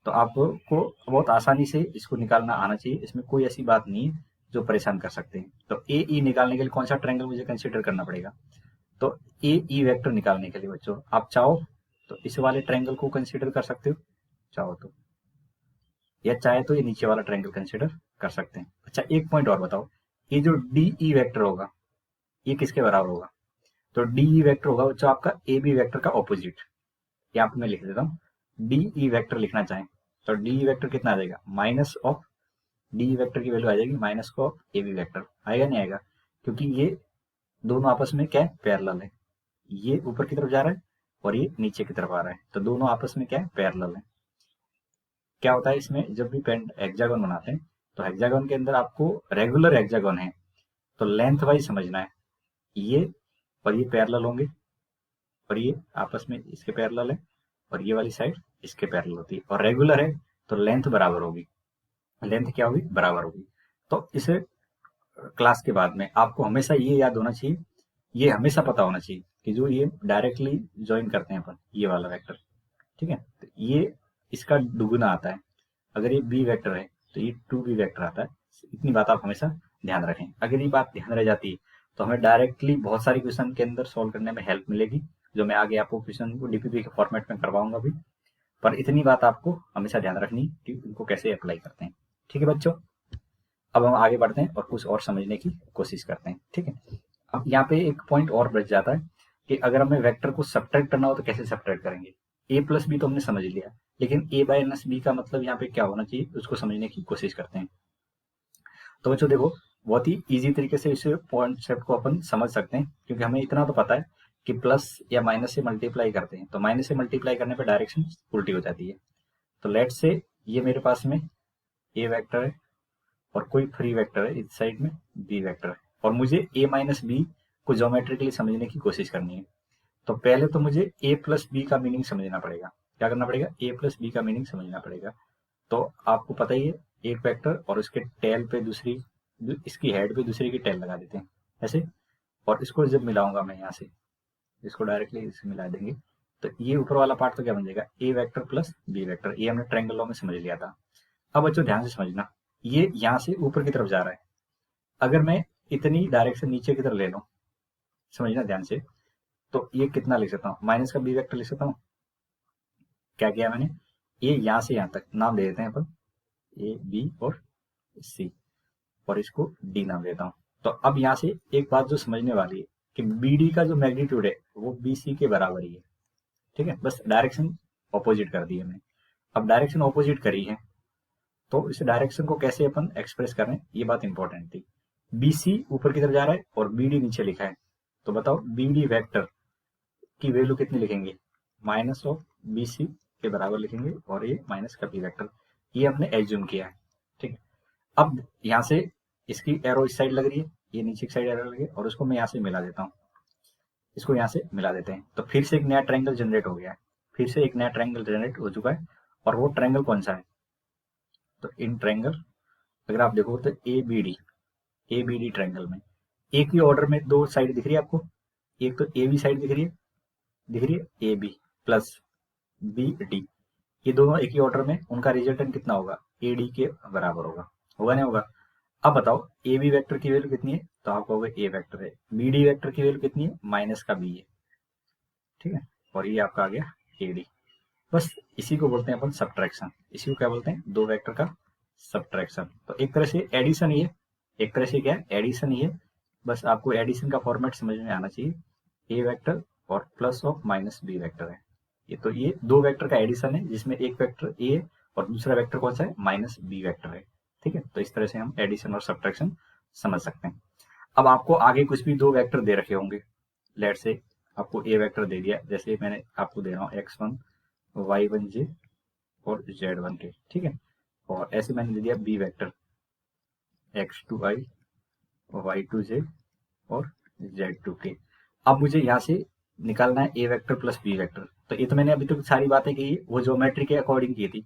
तो आपको बहुत आसानी से इसको निकालना आना चाहिए, इसमें कोई ऐसी बात नहीं है जो परेशान कर सकते हैं। तो ए ई निकालने के लिए कौन सा ट्रायंगल मुझे कंसीडर करना पड़ेगा? तो ए ई वेक्टर निकालने के लिए बच्चों आप चाहो तो इस वाले ट्रायंगल को कंसीडर कर सकते हो, चाहो तो, या चाहे तो ये नीचे वाला ट्रायंगल कंसीडर कर सकते हैं। अच्छा, एक पॉइंट और बताओ, ये जो डी ई वेक्टर होगा ये किसके बराबर होगा? तो डी ई वेक्टर होगा बच्चों आपका ए बी वेक्टर का ऑपोजिट। यहाँ पे मैं लिख देता हूँ, डी ई वेक्टर लिखना चाहें तो डी ई वेक्टर कितना आ जाएगा? Minus of D E vector की वैल्यू आ जाएगी minus of A B vector. आएगा नहीं आएगा? क्योंकि ये दोनों आपस में क्या है? पैरेलल है। ये ऊपर की तरफ जा रहा है और ये नीचे की तरफ आ रहा है, तो दोनों आपस में क्या है? पैरेलल है। क्या होता है इसमें, जब भी हेक्सागोन बनाते हैं तो हेक्सागोन के अंदर आपको रेगुलर हेक्सागोन है तो लेंथ वाइज समझना है, ये और ये पैरेलल होंगे और ये आपस में इसके पैरेलल है और ये वाली साइड इसके पैरेलल होती है, और रेगुलर है तो लेंथ बराबर होगी। लेंथ क्या होगी? बराबर होगी। तो इस क्लास के बाद में आपको हमेशा ये याद होना चाहिए, ये हमेशा पता होना चाहिए कि जो ये डायरेक्टली ज्वाइन करते हैं अपन, ये वाला वेक्टर, ठीक है, तो ये इसका दुगुना आता है। अगर ये बी वेक्टर है तो ये 2b वेक्टर आता है। इतनी बात आप हमेशा ध्यान रखें। अगर ये बात ध्यान रह जाती है तो हमें डायरेक्टली बहुत सारी क्वेश्चन के अंदर सॉल्व करने में हेल्प मिलेगी, जो मैं आगे आपको क्वेश्चन को डीपीपी के फॉर्मेट में करवाऊंगा भी। पर इतनी बात आपको हमेशा ध्यान रखनी कि इनको कैसे अप्लाई करते हैं। ठीक है बच्चों, अब हम आगे बढ़ते हैं और कुछ और समझने की कोशिश करते हैं। ठीक है, अब यहाँ पे एक पॉइंट और बच जाता है कि अगर हमें वेक्टर को सब्ट्रैक्ट करना हो तो कैसे सब्ट्रैक्ट करेंगे। ए प्लस बी तो हमने समझ लिया, लेकिन ए बाय माइनस बी का मतलब यहाँ पे क्या होना चाहिए उसको समझने की कोशिश करते हैं। तो बच्चों देखो, बहुत ही इजी तरीके से इस कॉन्सेप्ट को अपन समझ सकते हैं, क्योंकि हमें इतना तो पता है कि प्लस या माइनस से मल्टीप्लाई करते हैं तो माइनस से मल्टीप्लाई करने पर डायरेक्शन उल्टी हो जाती है। तो लेट से ये मेरे पास में ए वेक्टर है और कोई फ्री वेक्टर है इस साइड में बी वेक्टर है, और मुझे ए माइनस बी को ज्योमेट्रिकली समझने की कोशिश करनी है। तो पहले तो मुझे ए प्लस बी का मीनिंग समझना पड़ेगा। क्या करना पड़ेगा? ए प्लस बी का मीनिंग समझना पड़ेगा। तो आपको पता ही है, एक वेक्टर और उसके टेल पे दूसरी, इसकी हेड पे दूसरी की टेल लगा देते हैं ऐसे, और इसको जब मिलाऊंगा मैं यहाँ से, इसको डायरेक्टली इससे मिला देंगे तो ये ऊपर वाला पार्ट तो क्या बन जाएगा? ए वेक्टर प्लस बी वेक्टर। ये हमने ट्रायंगल लॉ में समझ लिया था। अब बच्चों ध्यान से समझना, ये यहाँ से ऊपर की तरफ जा रहा है। अगर मैं इतनी डायरेक्शन नीचे की तरफ ले लूं, समझना ध्यान से, तो ये कितना लिख सकता हूँ? माइनस का बी वेक्टर लिख सकता हूँ। क्या किया मैंने? ये यहाँ से यहाँ तक नाम दे देते हैं अपन, ए बी और सी, और इसको डी नाम देता हूँ। तो अब यहाँ से एक बात जो समझने वाली है कि बी डी का जो मैग्नीट्यूड है वो बी सी के बराबर ही है। ठीक है, बस डायरेक्शन ऑपोजिट कर दी है मैंने। अब डायरेक्शन ऑपोजिट करी है तो इस डायरेक्शन को कैसे अपन एक्सप्रेस करें, ये बात इंपॉर्टेंट थी। बी सी ऊपर की तरफ जा रहा है और बी डी नीचे लिखा है, तो बताओ बी डी वैक्टर की वैल्यू कितनी लिखेंगे? माइनस ऑफ बी सी के बराबर लिखेंगे, और ये माइनस का बी वेक्टर, ये हमने एज्यूम किया है। ठीक, अब यहाँ से इसकी एरो इस साइड लग रही है, ये नीचे की साइड एरो लगी है, और उसको मैं यहाँ से मिला देता हूँ, इसको यहाँ से मिला देते हैं, तो फिर से एक नया ट्रायंगल जनरेट हो गया है। फिर से एक नया ट्रायंगल जनरेट हो चुका है, और वो ट्रायंगल कौन सा है? तो इन ट्रायंगल अगर आप देखो तो ए बी डी ट्रायंगल में एक ही ऑर्डर में दो साइड दिख रही है आपको। एक तो ए बी साइड दिख रही है A B plus B D, ये दोनों एक ही ऑर्डर में, उनका रिजल्टेंट कितना होगा? ए डी के बराबर होगा। होगा नहीं होगा? अब बताओ ए बी वेक्टर की वैल्यू कितनी है? तो आप कहोगे ए वेक्टर है। बी डी वेक्टर की वैल्यू कितनी है? माइनस का बी है। ठीक है, और ये आपका आ गया ए डी। बस इसी को बोलते हैं अपन सब्ट्रैक्शन। इसी को क्या बोलते हैं? दो वेक्टर का सब्ट्रैक्शन। तो एक तरह से एडिशन ही है, एक तरह से क्या है? एडिशन ही है। बस आपको एडिशन का फॉर्मेट समझ में आना चाहिए। ए वेक्टर और plus of minus B vector है ये, तो ये दो वेक्टर का एडिशन है जिसमें एक वेक्टर ए और दूसरा वेक्टर कौन सा है? माइनस बी वेक्टर है। ठीक है, तो इस तरह से हम एडिशन और सब्ट्रैक्शन समझ सकते हैं। अब आपको आगे कुछ भी दो वेक्टर दे रखे होंगे, लेट से आपको ए वेक्टर दे दिया, जैसे मैंने आपको दे रहा हूँ x1 y1 j और z1 k। ठीक है, और ऐसे मैंने दे दिया बी वेक्टर x2i y2j और z2k। अब मुझे यहाँ से निकालना है a vector plus b vector. तो ये तो मैंने अभी तक सारी बातें की, वो ज्योमेट्री के अकॉर्डिंग की थी।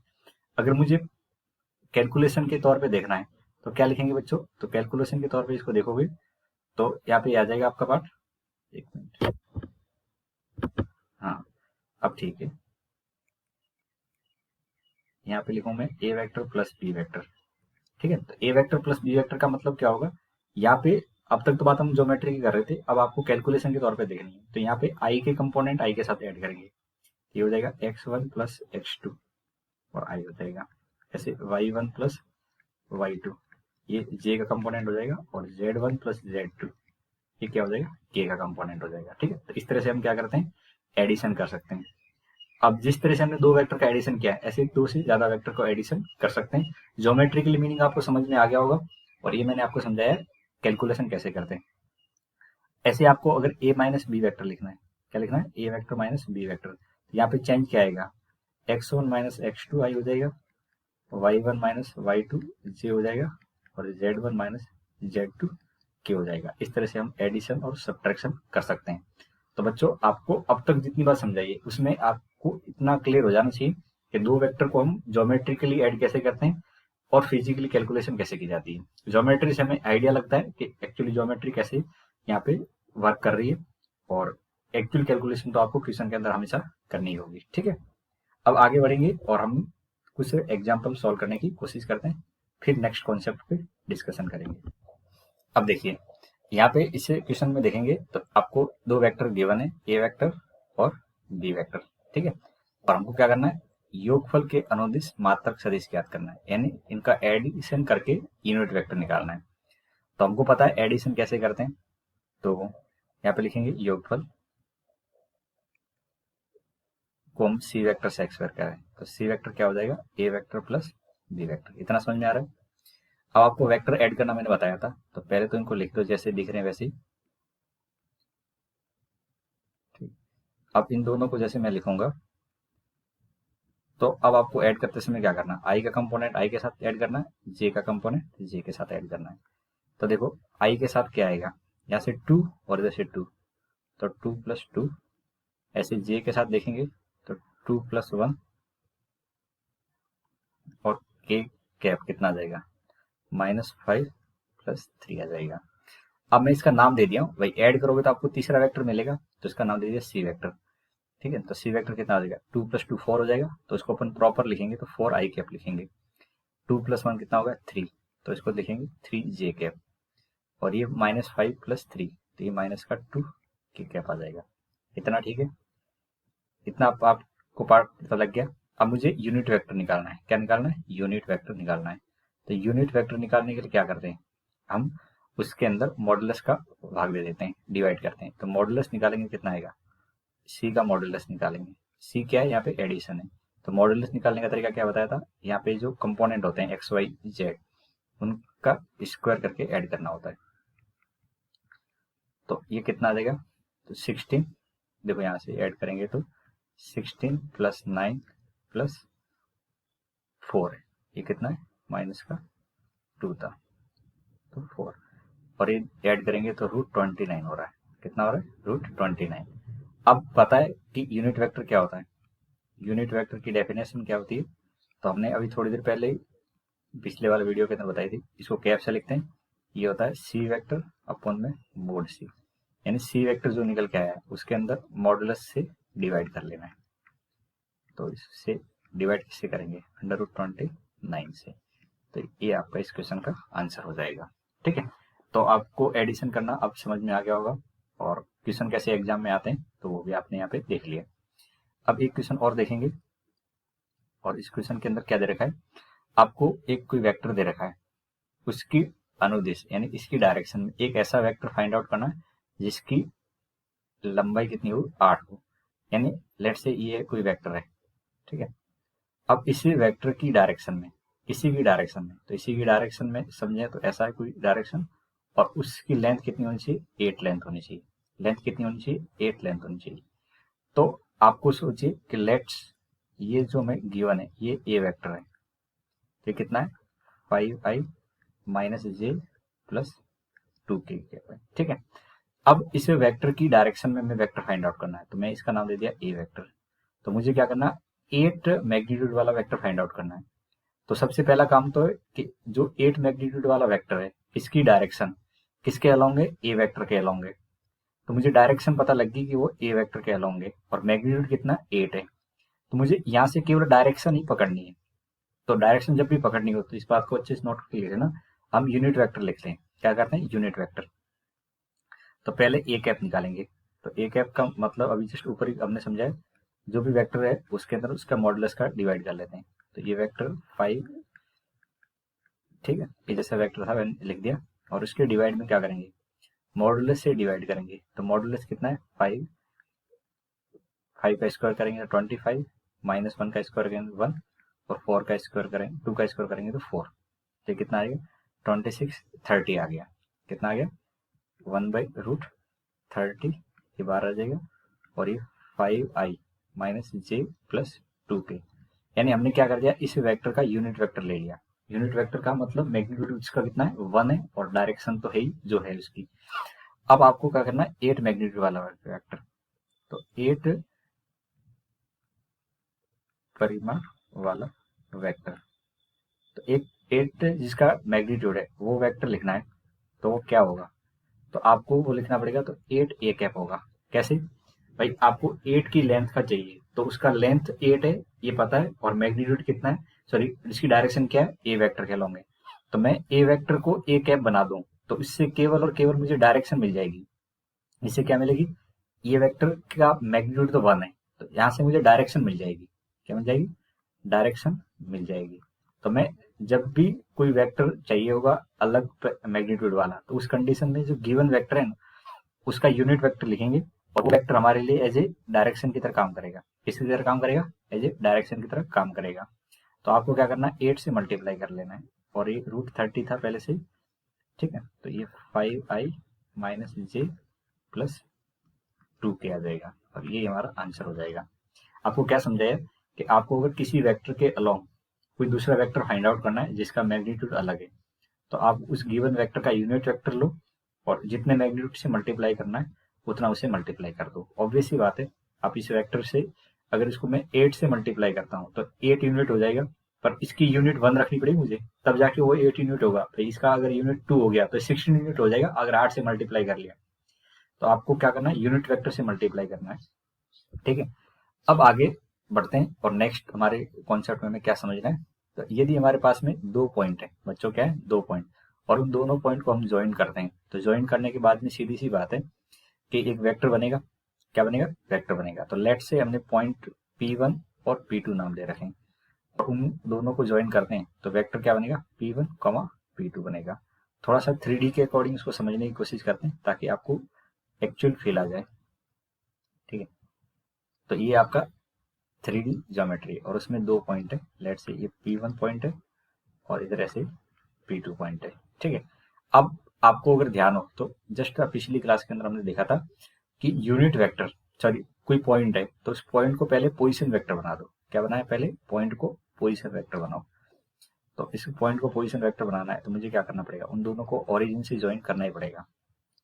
अगर मुझे कैलकुलेशन के तौर पे देखना है तो क्या लिखेंगे बच्चों? तो कैलकुलेशन के तौर पे इसको देखोगे तो यहाँ पे आ जाएगा आपका पार्ट, एक मिनट, हाँ अब ठीक है। यहाँ पे लिखूं मैं a vector plus b vector, ठीक है। तो a vector plus b vector का मतलब क्या होगा? यहाँ पे अब तक तो बात हम ज्योमेट्री की कर रहे थे, अब आपको कैलकुलेशन के तौर पे देखनी है। तो यहाँ पे i के कंपोनेंट i के साथ ऐड करेंगे, ये हो जाएगा x1 प्लस x2 और i हो जाएगा ऐसे y1 प्लस y2, ये j का कंपोनेंट हो जाएगा, और z1 प्लस z2 ये क्या हो जाएगा? k का कंपोनेंट हो जाएगा, ठीक है। तो इस तरह से हम क्या करते हैं? एडिशन कर सकते हैं। अब जिस तरह से हमने दो वेक्टर का एडिशन किया है, ऐसे दो से ज्यादा वेक्टर को एडिशन कर सकते हैं। ज्योमेट्रिकली मीनिंग आपको समझ में आ गया होगा, और ये मैंने आपको समझाया कैलकुलेशन कैसे करते हैं। ऐसे आपको अगर a माइनस बी वैक्टर लिखना है, क्या लिखना है? a vector minus B vector. तो यहाँ पे चेंज क्या आएगा? x1 माइनस x2 i हो जाएगा, y1 माइनस y2 j हो जाएगा, और z1 माइनस z2 k हो जाएगा। इस तरह से हम एडिशन और सब्ट्रैक्शन कर सकते हैं। तो बच्चों, आपको अब तक जितनी बात समझाई है उसमें आपको इतना क्लियर हो जाना चाहिए कि दो वेक्टर को हम ज्योमेट्रिकली ऐड कैसे करते हैं और फिजिकली कैलकुलेशन कैसे की जाती है। ज्योमेट्री से हमें आइडिया लगता है कि एक्चुअली ज्योमेट्री कैसे यहाँ पे वर्क कर रही है, और एक्चुअल कैलकुलेशन तो आपको क्वेश्चन के अंदर हमेशा करनी होगी, ठीक है। अब आगे बढ़ेंगे और हम कुछ एग्जाम्पल सॉल्व करने की कोशिश करते हैं, फिर नेक्स्ट कॉन्सेप्ट पे डिस्कशन करेंगे। अब देखिए, यहाँ पे इसे क्वेश्चन में देखेंगे तो आपको दो वेक्टर गिवन है, ए वेक्टर और बी वेक्टर, ठीक है। और हमको क्या करना है? योगफल के अनुदिश मात्रक सदिश ज्ञात करना है, यानी इनका एडिशन करके यूनिट वेक्टर निकालना है। तो हमको पता है एडिशन कैसे करते हैं, तो यहाँ पे लिखेंगे योगफल को हम सी वेक्टर से एक्सपेयर करें, तो सी वेक्टर क्या हो जाएगा? ए वेक्टर प्लस बी वेक्टर। इतना समझ में आ रहा है? अब आपको वेक्टर ऐड करना मैंने बताया था, तो पहले तो इनको लिख दो जैसे दिख रहे हैं वैसे ही। अब इन दोनों को जैसे मैं लिखूंगा, तो अब आपको ऐड करते समय क्या करना है? आई का कंपोनेंट आई के साथ ऐड करना है, जे का कंपोनेंट जे के साथ ऐड करना है। तो देखो, आई के साथ क्या आएगा? यहाँ से 2 और इधर से 2, तो 2 प्लस 2। ऐसे जे के साथ देखेंगे तो 2 प्लस 1 और के कैप कितना आ जाएगा? -5 प्लस 3 आ जाएगा। अब मैं इसका नाम दे दिया हूँ भाई, ऐड करोगे तो आपको तीसरा वेक्टर मिलेगा, तो इसका नाम दे दिया सी वेक्टर, ठीक है। तो सी वेक्टर कितना आ जाएगा? 2 प्लस 2 4 हो जाएगा, तो इसको अपन प्रॉपर लिखेंगे तो 4 आई कैप लिखेंगे। 2 प्लस 1 कितना होगा? 3, तो इसको लिखेंगे 3 जे कैप। और ये -5 प्लस 3, तो ये माइनस का 2 के कैप आ जाएगा। इतना ठीक है? इतना आपको पार्ट पता लग गया। अब मुझे यूनिट वेक्टर निकालना है। क्या निकालना है? यूनिट वेक्टर निकालना है। तो यूनिट वेक्टर निकालने के लिए क्या करते हैं हम? उसके अंदर मॉडुलस का भाग दे देते हैं, डिवाइड करते हैं। तो मॉडुलस निकालेंगे कितना आएगा? सी का मॉडुलस निकालेंगे। सी क्या है? यहाँ पे एडिशन है। तो मॉडुलस निकालने का तरीका क्या बताया था? यहाँ पे जो कंपोनेंट होते हैं एक्स वाई जेड, उनका स्क्वायर करके ऐड करना होता है। तो ये कितना आ जाएगा? तो 16, देखो यहाँ से ऐड करेंगे तो 16 प्लस 9 प्लस 4 है, ये कितना है? माइनस का 2 था, तो 4। और ये ऐड करेंगे तो √29 हो रहा है। कितना हो रहा है? √29। अब पता है कि यूनिट वेक्टर क्या होता है? यूनिट वेक्टर की डेफिनेशन क्या होती है? तो हमने अभी थोड़ी देर पहले ही पिछले वाले वीडियो के अंदर बताई थी। इसको कैप से लिखते हैं, ये होता है सी वेक्टर अपॉन में मोड सी, यानी सी वेक्टर जो निकल के आया है उसके अंदर मॉडुलस से डिवाइड कर लेना है। तो इससे डिवाइड किससे करेंगे? √29 से। तो ये आपका इस क्वेश्चन का आंसर हो जाएगा, ठीक है। तो आपको एडिशन करना अब समझ में आ गया होगा, और क्वेश्चन कैसे एग्जाम में आते हैं तो वो भी आपने यहाँ पे देख लिया। अब एक क्वेश्चन और देखेंगे, और इस क्वेश्चन के अंदर क्या दे रखा है? आपको एक कोई वेक्टर दे रखा है, उसकी अनुदिश यानी इसकी डायरेक्शन में एक ऐसा वेक्टर फाइंड आउट करना है जिसकी लंबाई कितनी हो? 8 हो। यानी लेट्स से ये कोई वेक्टर है, ठीक है। अब इसी वेक्टर की डायरेक्शन में, तो इसी की डायरेक्शन में समझे तो ऐसा है कोई डायरेक्शन, और उसकी लेंथ कितनी होनी चाहिए? 8 लेंथ होनी चाहिए। लेंथ कितनी होनी चाहिए? 8 लेंथ होनी चाहिए। तो आपको सोचिए कि लेट्स ये जो हमें गिवन है ये ए वेक्टर है, ये कितना है 5i माइनस जे प्लस 2k, ठीक है। अब इस वेक्टर की डायरेक्शन में हमें वेक्टर फाइंड आउट करना है, तो मैं इसका नाम दे दिया ए वेक्टर। तो मुझे क्या करना है 8 मैग्नीट्यूड वाला वेक्टर फाइंड आउट करना है। तो सबसे पहला काम तो है कि जो 8 मैग्नीट्यूड वाला वेक्टर है इसकी डायरेक्शन किसके अलोंग है, ए वेक्टर के अलोंग है। तो मुझे डायरेक्शन पता लग गई कि वो ए वेक्टर के अलोंग है और मैग्नीट्यूड कितना 8 है। तो मुझे यहाँ से केवल डायरेक्शन ही पकड़नी है। तो डायरेक्शन जब भी पकड़नी हो तो इस बात को अच्छे से नोट कर लेना, हम यूनिट वेक्टर लिखते हैं। क्या करते हैं यूनिट वेक्टर। तो पहले ए कैप निकालेंगे। तो ए कैप का मतलब अभी जस्ट ऊपर ही हमने समझाया, जो भी वेक्टर है उसके अंदर उसका मॉडुलस का डिवाइड कर लेते हैं। तो ये वेक्टर 5, ठीक है, ये जैसा वेक्टर था मैंने लिख दिया। और उसके डिवाइड में क्या करेंगे, मॉडुलस से डिवाइड करेंगे। तो मॉडुलस कितना है 5, 5 का स्क्वायर करेंगे तो 25, माइनस 1 का स्क्वायर करेंगे 1, और 4 का स्क्वायर करेंगे 2 का स्क्वायर करेंगे तो 4। तो कितना आएगा 26, 30 आ गया। कितना आ गया 1/√30, ये बाहर आ जाएगा। और ये 5i माइनस जे प्लस 2k, यानी हमने क्या कर दिया इस वेक्टर का यूनिट वेक्टर ले लिया। यूनिट वेक्टर का मतलब मैग्नीट्यूड उसका कितना है 1 है, और डायरेक्शन तो है ही जो है उसकी। अब आपको क्या करना है 8 मैग्नीट्यूड वाला वेक्टर। तो 8 परिमाण वाला वेक्टर, तो एक 8 जिसका मैग्नीट्यूड है वो वेक्टर लिखना है। तो वो क्या होगा, तो आपको वो लिखना पड़ेगा। तो 8 ए कैप होगा। कैसे भाई, आपको 8 की लेंथ का चाहिए, तो उसका लेंथ 8 है ये पता है, और मैग्नीट्यूड कितना है, सॉरी इसकी डायरेक्शन क्या है ए वेक्टर के अलोंग है। तो मैं ए वेक्टर को ए कैप बना दूं तो इससे केवल और केवल मुझे डायरेक्शन मिल जाएगी। इससे क्या मिलेगी, ये वेक्टर का मैग्नीट्यूड तो 1 है, तो यहाँ से मुझे डायरेक्शन मिल जाएगी। क्या मिल जाएगी, डायरेक्शन मिल जाएगी। तो मैं जब भी कोई वेक्टर चाहिए होगा अलग मैग्नीट्यूड वाला, तो उस कंडीशन में जो गिवन वेक्टर है ना उसका यूनिट वेक्टर लिखेंगे, और वो वेक्टर हमारे लिए एज ए डायरेक्शन की तरह काम करेगा। किसकी तरह काम करेगा, एज ए डायरेक्शन की तरह काम करेगा। तो आपको क्या करना है 8 से मल्टीप्लाई कर लेना है, और ये √30 था पहले से, ठीक है। तो ये 5i माइनस जे प्लस 2k आ जाएगा, और ये हमारा आंसर हो जाएगा। आपको क्या समझाया कि आपको अगर किसी वेक्टर के अलोंग कोई दूसरा वेक्टर फाइंड आउट करना है जिसका मैग्नीट्यूड अलग है, तो आप उस गिवन वेक्टर का यूनिट वेक्टर लो, और जितने मैग्नीट्यूड से मल्टीप्लाई करना है उतना उसे मल्टीप्लाई कर दो। ऑब्वियस सी बात है, आप इस वेक्टर से अगर इसको मैं 8 से मल्टीप्लाई करता हूँ तो 8 यूनिट हो जाएगा, पर इसकी यूनिट 1 रखनी पड़ेगी मुझे, तब जाके वो 8 यूनिट होगा। तो इसका अगर यूनिट 2 हो गया तो 16 यूनिट हो जाएगा अगर 8 से मल्टीप्लाई कर लिया। तो आपको क्या करना है यूनिट वेक्टर से मल्टीप्लाई करना है, ठीक है। अब आगे बढ़ते हैं और नेक्स्ट हमारे कॉन्सेप्ट में हमें क्या समझना है। तो यदि हमारे पास में 2 पॉइंट है बच्चों, क्या है 2 पॉइंट, और उन दोनों पॉइंट को हम ज्वाइन करते हैं, तो ज्वाइन करने के बाद में सीधी सी बात है कि एक वेक्टर बनेगा। क्या बनेगा, वेक्टर बनेगा। तो लेट से हमने पॉइंट P1 और P2 नाम दे रखे हैं, और उन दोनों को ज्वाइन करते हैं तो वेक्टर क्या बनेगा P1, P2 बनेगा। थोड़ा सा 3D के अकॉर्डिंग उसको समझने की कोशिश करते हैं ताकि आपको एक्चुअल फील आ जाए, ठीक है। तो ये आपका 3D ज्योमेट्री, और उसमें 2 पॉइंट है। लेट से ये P1 पॉइंट है और इधर ऐसे P2 पॉइंट है, ठीक है। अब आपको अगर ध्यान हो तो जस्ट पिछली क्लास के अंदर हमने देखा था कि यूनिट वेक्टर, सॉरी कोई पॉइंट है तो उस पॉइंट को पहले पोजीशन वेक्टर बना दो। क्या बनाए, पहले पॉइंट को पोजीशन वेक्टर बनाओ। तो इस पॉइंट को पोजीशन वेक्टर बनाना है तो मुझे क्या करना पड़ेगा, उन दोनों को ओरिजिन से ज्वाइन करना ही पड़ेगा,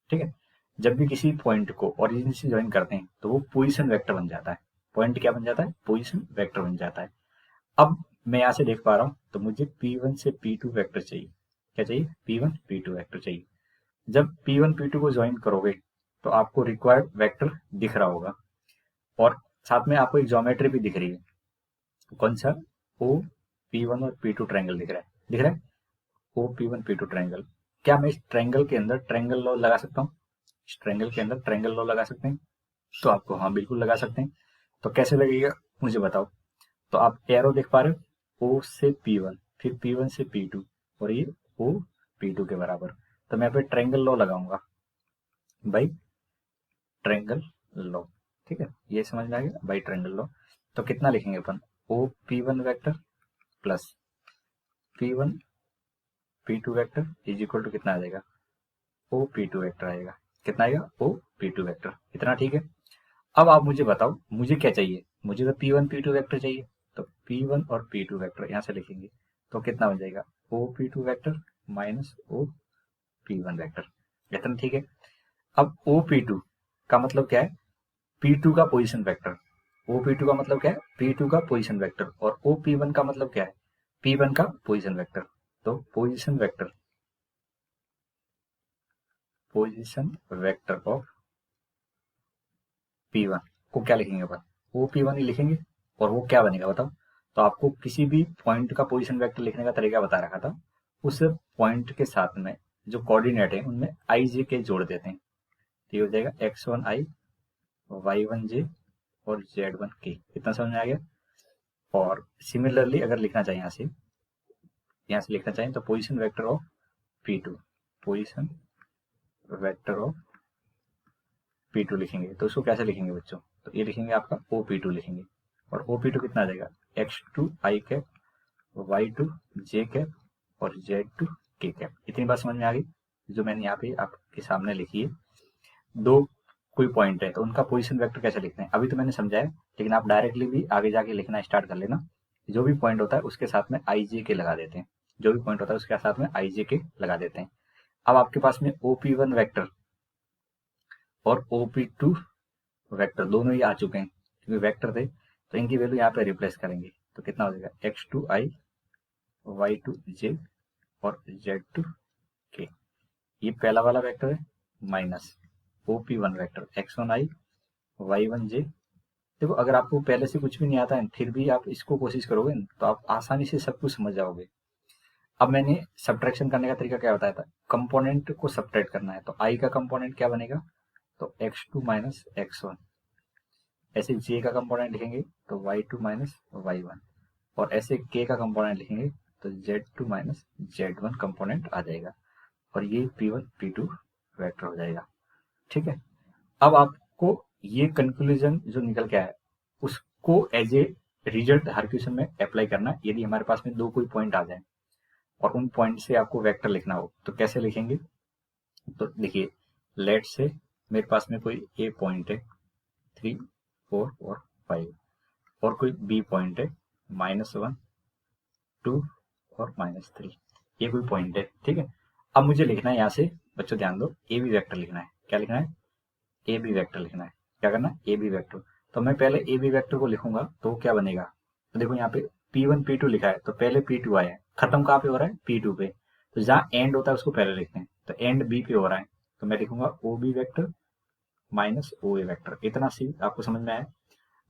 ठीक है। जब भी किसी पॉइंट को ओरिजिन से ज्वाइन करते हैं तो वो पोजीशन वेक्टर बन जाता है। पॉइंट क्या बन जाता है, पोजीशन वेक्टर बन जाता है। अब मैं यहाँ से देख पा रहा हूँ तो मुझे P1 से P2 वेक्टर चाहिए। क्या चाहिए, P1 P2 वेक्टर चाहिए। जब P1 P2 को ज्वाइन करोगे तो आपको रिक्वायर्ड वेक्टर दिख रहा होगा, और साथ में आपको एक ज्योमेट्री भी दिख रही है। कौन सा, O P1 और P2 ट्रायंगल दिख रहा है, दिख रहा है O P1 P2 ट्रायंगल। क्या मैं इस ट्रायंगल के अंदर ट्रायंगल लॉ लगा सकता हूँ, इस ट्रायंगल के अंदर ट्रायंगल लॉ लगा सकते हैं। तो आपको हाँ बिल्कुल लगा सकते हैं। तो कैसे लगेगा मुझे बताओ। तो आप एरो देख पा रहे हो, O से P1, फिर P1 से P2, और ये O P2 के बराबर। तो मैं यहाँ पे ट्रायंगल लॉ लगाऊंगा बाई ट्रायंगल लॉ, ठीक है। ये समझ में आ गया बाई ट्रायंगल लॉ। तो कितना लिखेंगे अपन, O P1 vector plus P1 P2 vector is equal to कितना आ जाएगा, O P2 वेक्टर आएगा। कितना आएगा, O P2 वेक्टर। इतना ठीक है। अब आप मुझे बताओ मुझे क्या चाहिए, मुझे तो P1 P2 वेक्टर चाहिए। तो P1 और P2 वेक्टर यहाँ से लिखेंगे। तो कितना बन जाएगा OP2 vector minus OP1 vector. इतना ठीक है। अब OP2 का मतलब क्या है, P2 का पोजीशन वेक्टर। OP2 का मतलब क्या है, P2 का पोजीशन वेक्टर, और OP1 का मतलब क्या है, P1 का पोजीशन वेक्टर। तो पोजीशन वेक्टर ऑफ P1 को क्या लिखेंगे अपन, OP1 ही लिखेंगे। और वो क्या बनेगा बताओ। तो आपको किसी भी पॉइंट का पोजीशन वेक्टर लिखने का तरीका बता रखा था। उस पॉइंट के साथ में जो कोऑर्डिनेट है उनमें IJ जोड़ देते हैं, तो ये हो जाएगा x1i, y1j और z1k। इतना समझ में आ गया। और सिमिलरली अगर लिखना चाहिए यहाँ से लिखना चाहिए तो position vector of P2, position vector of P2 लिखेंगे। तो उसको कैसे लिखेंगे बच्चों, तो ये लिखेंगे आपका OP2 लिखेंगे। और OP2 कितना आ जाएगा, x2i cap, y2 j cap और z2 k कैप। इतनी बात समझ में आ गई, जो मैंने यहाँ पे आपके सामने लिखी है। दो कोई पॉइंट है तो उनका पोजीशन वेक्टर कैसे लिखते हैं अभी तो मैंने समझाया, लेकिन आप डायरेक्टली भी आगे जाके लिखना स्टार्ट कर लेना। जो भी पॉइंट होता है उसके साथ में IJ लगा देते हैं, जो भी पॉइंट होता है उसके साथ में IJ लगा देते हैं। अब आपके पास में OP1 वेक्टर और OP2 वेक्टर दोनों ही आ चुके हैं, क्योंकि वेक्टर थे तो इनकी वैल्यू यहाँ पे रिप्लेस करेंगे। तो कितना हो जाएगा x2i, y2j और z2k। ये पहला वाला वेक्टर है minus OP1 vector x1i, y1j। देखो अगर आपको पहले से कुछ भी नहीं आता है फिर भी आप इसको कोशिश करोगे तो आप आसानी से सब कुछ समझ जाओगे। अब मैंने सब्ट्रैक्शन करने का तरीका क्या बताया था, कंपोनेंट को सब्ट्रैक्ट करना है। तो i का कंपोनेंट क्या बनेगा, तो x2 माइनस x1। ऐसे j का कंपोनेंट लिखेंगे तो y2 माइनस y1। और ऐसे k का कंपोनेंट लिखेंगे तो z2 माइनस z1 कंपोनेंट आ जाएगा। और ये P1 P2 वेक्टर हो जाएगा। ठीक है। अब आपको ये कंक्लूजन जो निकल के आया उसको एज ए रिजल्ट हर क्वेश्चन में अप्लाई करना। यदि हमारे पास में दो कोई पॉइंट आ जाए और उन पॉइंट से आपको वेक्टर लिखना हो तो कैसे लिखेंगे। तो देखिए लेट से मेरे पास में कोई ए पॉइंट है 3, 4 और 5, और कोई बी पॉइंट है -1, 2 और -3। ये कोई पॉइंट है, ठीक है। अब मुझे लिखना है यहाँ से, बच्चों ध्यान दो, ए बी वेक्टर लिखना है। क्या लिखना है, ए बी वेक्टर लिखना है। क्या करना है, ए बी वेक्टर। तो मैं पहले ए बी वेक्टर को लिखूंगा तो क्या बनेगा, तो देखो यहाँ पे P1 P2 लिखा है तो पहले P2 आया है, खत्म कहाँ पे हो रहा है, P2 पे। तो जहाँ एंड होता है उसको पहले लिखते हैं, तो एंड बी पे हो रहा है तो मैं लिखूंगा ओ बी वेक्टर माइनस ओ ए वेक्टर। इतना सी आपको समझ में आया।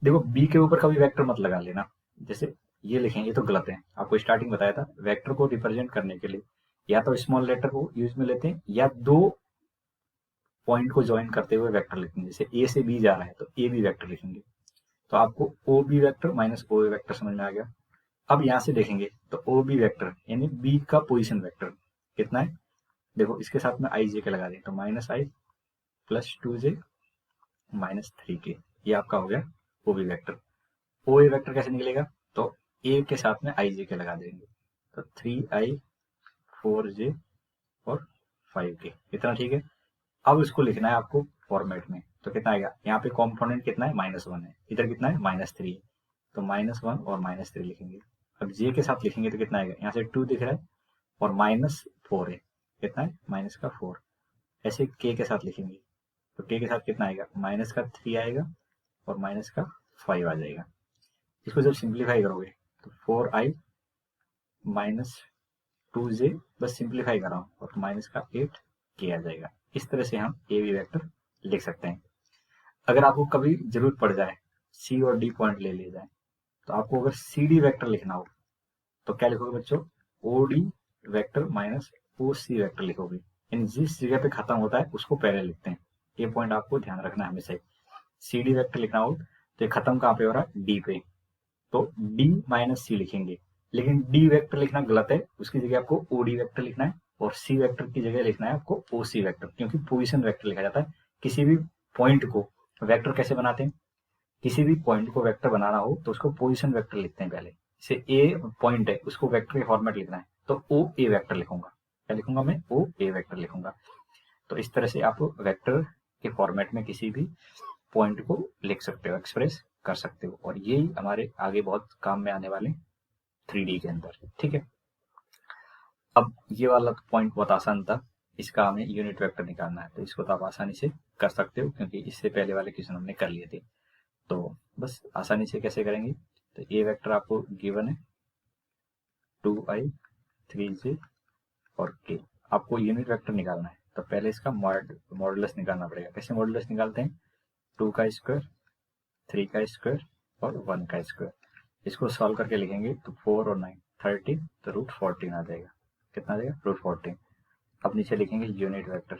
देखो बी के ऊपर कभी वेक्टर मत लगा लेना, जैसे ये लिखें ये तो गलत है। आपको स्टार्टिंग बताया था वेक्टर को रिप्रेजेंट करने के लिए या तो स्मॉल लेटर को यूज में लेते हैं या दो पॉइंट को ज्वाइन करते हुए वेक्टर लिखेंगे। जैसे ए से बी जा रहा है तो ए बी वेक्टर लिखेंगे। तो आपको ओ बी वेक्टर माइनस ओ ए वेक्टर समझ में आ गया। अब यहाँ से देखेंगे तो ओ बी वेक्टर यानी बी का पोजीशन वेक्टर कितना है, देखो इसके साथ में आई जे के लगा दें तो -i प्लस 2j -3k। ये आपका हो गया ओ बी वेक्टर। ओ ए वेक्टर कैसे निकलेगा, तो ए के साथ में आई जे के लगा देंगे तो 3i 4j और 5k। इतना ठीक है। अब इसको लिखना है आपको फॉर्मेट में, तो कितना आएगा, यहाँ पे कॉम्पोनेंट कितना है -1 है, इधर कितना है -3 है, तो -1 और -3 लिखेंगे। अब जे के साथ लिखेंगे तो कितना आएगा, यहाँ से 2 दिख रहा है और -4 है, कितना है माइनस का 4। ऐसे के साथ लिखेंगे तो के साथ कितना आएगा, -3 आएगा और -5 आ जाएगा। इसको जब सिंप्लीफाई करोगे तो 4i -2j, बस सिंप्लीफाई कर रहा हूँ, और -8k आ जाएगा। इस तरह से हम ए बी वेक्टर लिख सकते हैं। अगर आपको कभी जरूरत पड़ जाए सी और डी पॉइंट ले लिए जाए तो आपको अगर सी डी वेक्टर लिखना हो तो क्या लिखोगे बच्चों, ओ डी वेक्टर माइनस ओ सी वेक्टर लिखोगे। यानी जिस जगह पे खत्म होता है उसको पहले लिखते हैं। ये पॉइंट आपको ध्यान रखना है हमेशा। सी डी वेक्टर लिखना हो तो ये खत्म कहाँ पे हो रहा है, डी पे, तो डी माइनस सी लिखेंगे। लेकिन डी वेक्टर लिखना गलत है, उसकी जगह आपको ओ डी वेक्टर लिखना है और सी वेक्टर की जगह लिखना है आपको ओ सी वेक्टर, क्योंकि पोजीशन वेक्टर लिखा जाता है। किसी भी पॉइंट को वेक्टर कैसे बनाते हैं, किसी भी पॉइंट को वेक्टर बनाना हो तो उसको पोजीशन वेक्टर लिखते हैं पहले। जैसे ए पॉइंट है उसको वेक्टर के फॉर्मेट लिखना है तो ओ ए वेक्टर लिखूंगा। क्या लिखूंगा मैं, ओ ए वेक्टर लिखूंगा। तो इस तरह से आप वेक्टर के फॉर्मेट में किसी भी पॉइंट को लिख सकते हो, एक्सप्रेस कर सकते हो, और यही हमारे आगे बहुत काम में आने वाले 3D के अंदर। ठीक है। अब ये वाला पॉइंट बहुत आसान था, इसका हमें यूनिट वेक्टर निकालना है, तो इसको तो आप आसानी से कर सकते हो क्योंकि इससे पहले वाले क्वेश्चन हमने कर लिए थे। तो बस आसानी से कैसे करेंगे, तो ए वेक्टर आपको गिवन है 2i 3j और k। आपको यूनिट वेक्टर निकालना है तो पहले इसका मॉडुलस निकालना पड़ेगा। कैसे मॉडुलस निकालते हैं, 2 का स्क्वायर, 3 का स्क्वायर और 1 का स्क्वायर। इसको सॉल्व करके लिखेंगे तो 4 और 9 30, तो रूट 14 आ जाएगा। कितना आ जाएगा, रूट 14। अब नीचे लिखेंगे यूनिट वेक्टर,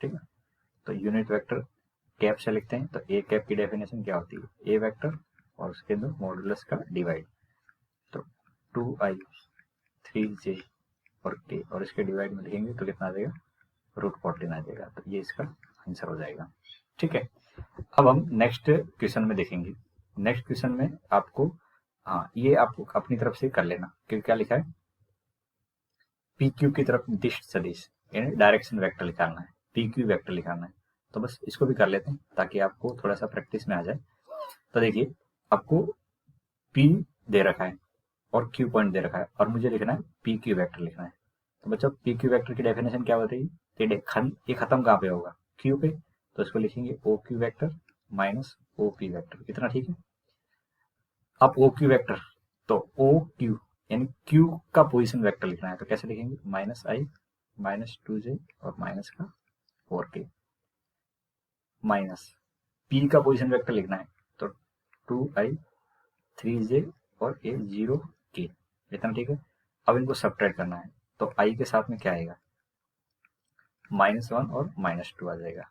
ठीक है। तो यूनिट वेक्टर कैप से लिखते हैं, तो ए कैप की डेफिनेशन क्या होती है, ए वेक्टर और उसके अंदर मॉडुलस का डिवाइड। तो 2i 3j और k और इसके डिवाइड में लिखेंगे तो कितना आ जाएगा, रूट 14 आ जाएगा। तो ये इसका आंसर हो जाएगा, ठीक है। अब हम नेक्स्ट क्वेश्चन में देखेंगे। नेक्स्ट क्वेश्चन में आपको ये आपको अपनी तरफ से कर लेना, क्योंकि क्या लिखा है, पी क्यू की तरफ दिश सदिश यानी डायरेक्शन वेक्टर निकालना है, पी क्यू वेक्टर निकालना है। तो बस इसको भी कर लेते हैं ताकि आपको थोड़ा सा प्रैक्टिस में आ जाए। तो देखिए, आपको पी दे रखा है और क्यू पॉइंट दे रखा है और मुझे लिखना है पी क्यू वेक्टर लिखना है। तो बच्चों पी क्यू वेक्टर की डेफिनेशन क्या बताइए, ये खत्म कहाँ पे होगा, क्यू पे। तो इसको लिखेंगे O Q vector minus O P vector. इतना ठीक है। अब ओ क्यू वेक्टर, तो ओ क्यू यानी क्यू का पोजीशन वेक्टर लिखना है, तो कैसे लिखेंगे, माइनस आई माइनस 2j और माइनस का 4k माइनस पी का पोजीशन वेक्टर लिखना है, तो 2i 3j और ए 0k। इतना ठीक है। अब इनको सब्ट्रैक्ट करना है, तो i के साथ में क्या आएगा, -1 और -2 आ जाएगा।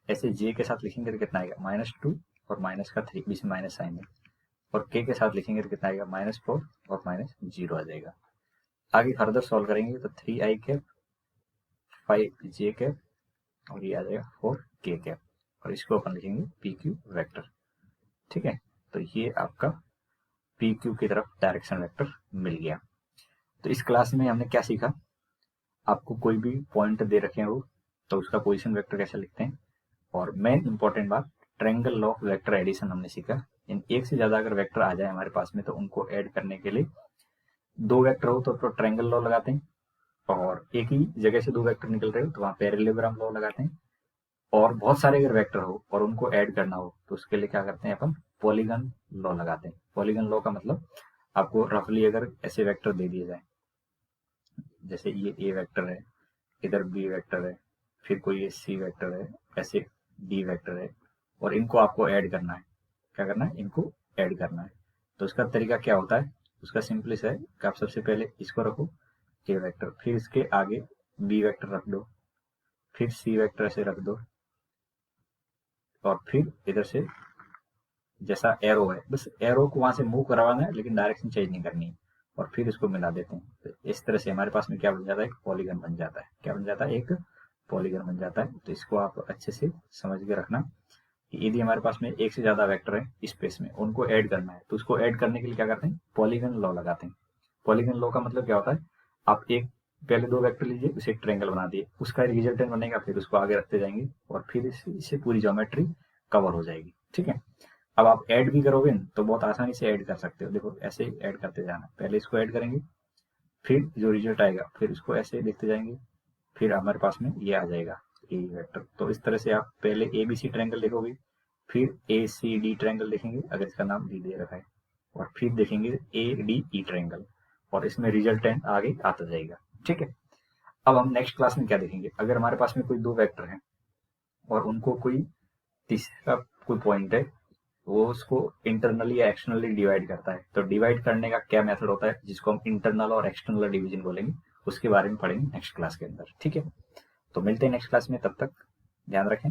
ऐसे j के साथ लिखेंगे तो कितना आएगा, -2 और माइनस का 3, बीच में माइनस साइन है। और k के साथ लिखेंगे तो कितना आएगा, -4 और -0 आ जाएगा। आगे फर्दर सॉल्व करेंगे तो 3i कैप 5j कैप और ये आ जाएगा 4k कैप और इसको अपन लिखेंगे पी क्यू वेक्टर, ठीक है। तो ये आपका पी क्यू की तरफ डायरेक्शन वेक्टर मिल गया। तो इस क्लास में हमने क्या सीखा, आपको कोई भी पॉइंट दे रखे हो तो उसका पोजीशन वेक्टर कैसे लिखते हैं, और मेन इंपॉर्टेंट बात triangle law of vector addition हमने सीखा। इन एक से ज्यादा अगर वेक्टर आ जाए हमारे पास में तो उनको ऐड करने के लिए 2 वेक्टर हो तो ट्रायंगल लॉ लगाते हैं, और एक ही जगह से 2 वेक्टर निकल रहे हो तो वहाँ पैरेललोग्राम लॉ लगाते हैं। और बहुत सारे अगर वेक्टर हो और उनको ऐड करना हो तो उसके लिए क्या करते हैं, अपन पॉलीगन लॉ लगाते हैं। पॉलीगन लॉ का मतलब आपको रफली अगर ऐसे वेक्टर दे दिए जाए, जैसे ये ए वेक्टर है, इधर बी वेक्टर है, फिर कोई ये सी वेक्टर है, ऐसे डी वेक्टर है, और इनको आपको ऐड करना है। क्या करना है, इनको ऐड करना है। तो उसका तरीका क्या होता है, उसका सिंपलिस है कि आप सबसे पहले इसको रखो ए वेक्टर, फिर इसके आगे बी वेक्टर रख दो, फिर सी वेक्टर ऐसे रख दो, और फिर इधर से जैसा एरो है, बस एरो को वहां से मूव करवाना है लेकिन डायरेक्शन चेंज नहीं करनी है, और फिर इसको मिला देते हैं। तो इस तरह से हमारे पास में क्या बन जाता है, एक पॉलीगन बन जाता है। क्या बन जाता है, एक पॉलीगन बन जाता है। तो इसको आप अच्छे से समझ के रखना कि यदि हमारे पास में एक से ज्यादा वेक्टर है स्पेस में, उनको ऐड करना है तो उसको ऐड करने के लिए क्या करते हैं, पॉलीगन लॉ लगाते हैं। पॉलीगन लॉ का मतलब क्या होता है, आप एक पहले 2 वेक्टर लीजिए, उसे एक ट्रायंगल बना दिए, उसका रिजल्टेंट बनेगा, फिर उसको आगे रखते जाएंगे और फिर इससे पूरी ज्योमेट्री कवर हो जाएगी, ठीक है। अब आप ऐड भी करोगे तो बहुत आसानी से ऐड कर सकते हो। देखो ऐसे ऐड करते जाना, पहले इसको ऐड करेंगे, फिर जो रिजल्ट आएगा फिर इसको ऐसे लिखते जाएंगे, फिर हमारे पास में ये आ जाएगा ए वेक्टर। तो इस तरह से आप पहले ए बी सी ट्रायंगल लिखोगे, फिर ए सी डी ट्रायंगल लिखेंगे अगर इसका नाम डी दे रखा है, और फिर देखेंगे ए डी ई ट्रायंगल, और इसमें रिजल्टेंट आगे आता जाएगा, ठीक है। अब हम नेक्स्ट क्लास में क्या देखेंगे, अगर हमारे पास में कोई 2 वेक्टर हैं और उनको कोई तीसरा कोई पॉइंट है, वो उसको इंटरनली या एक्सटर्नली डिवाइड करता है, तो डिवाइड करने का क्या मेथड होता है, जिसको हम इंटरनल और एक्सटर्नल डिवीजन बोलेंगे, उसके बारे में पढ़ेंगे नेक्स्ट क्लास के अंदर, ठीक है। तो मिलते हैं नेक्स्ट क्लास में, तब तक ध्यान रखें।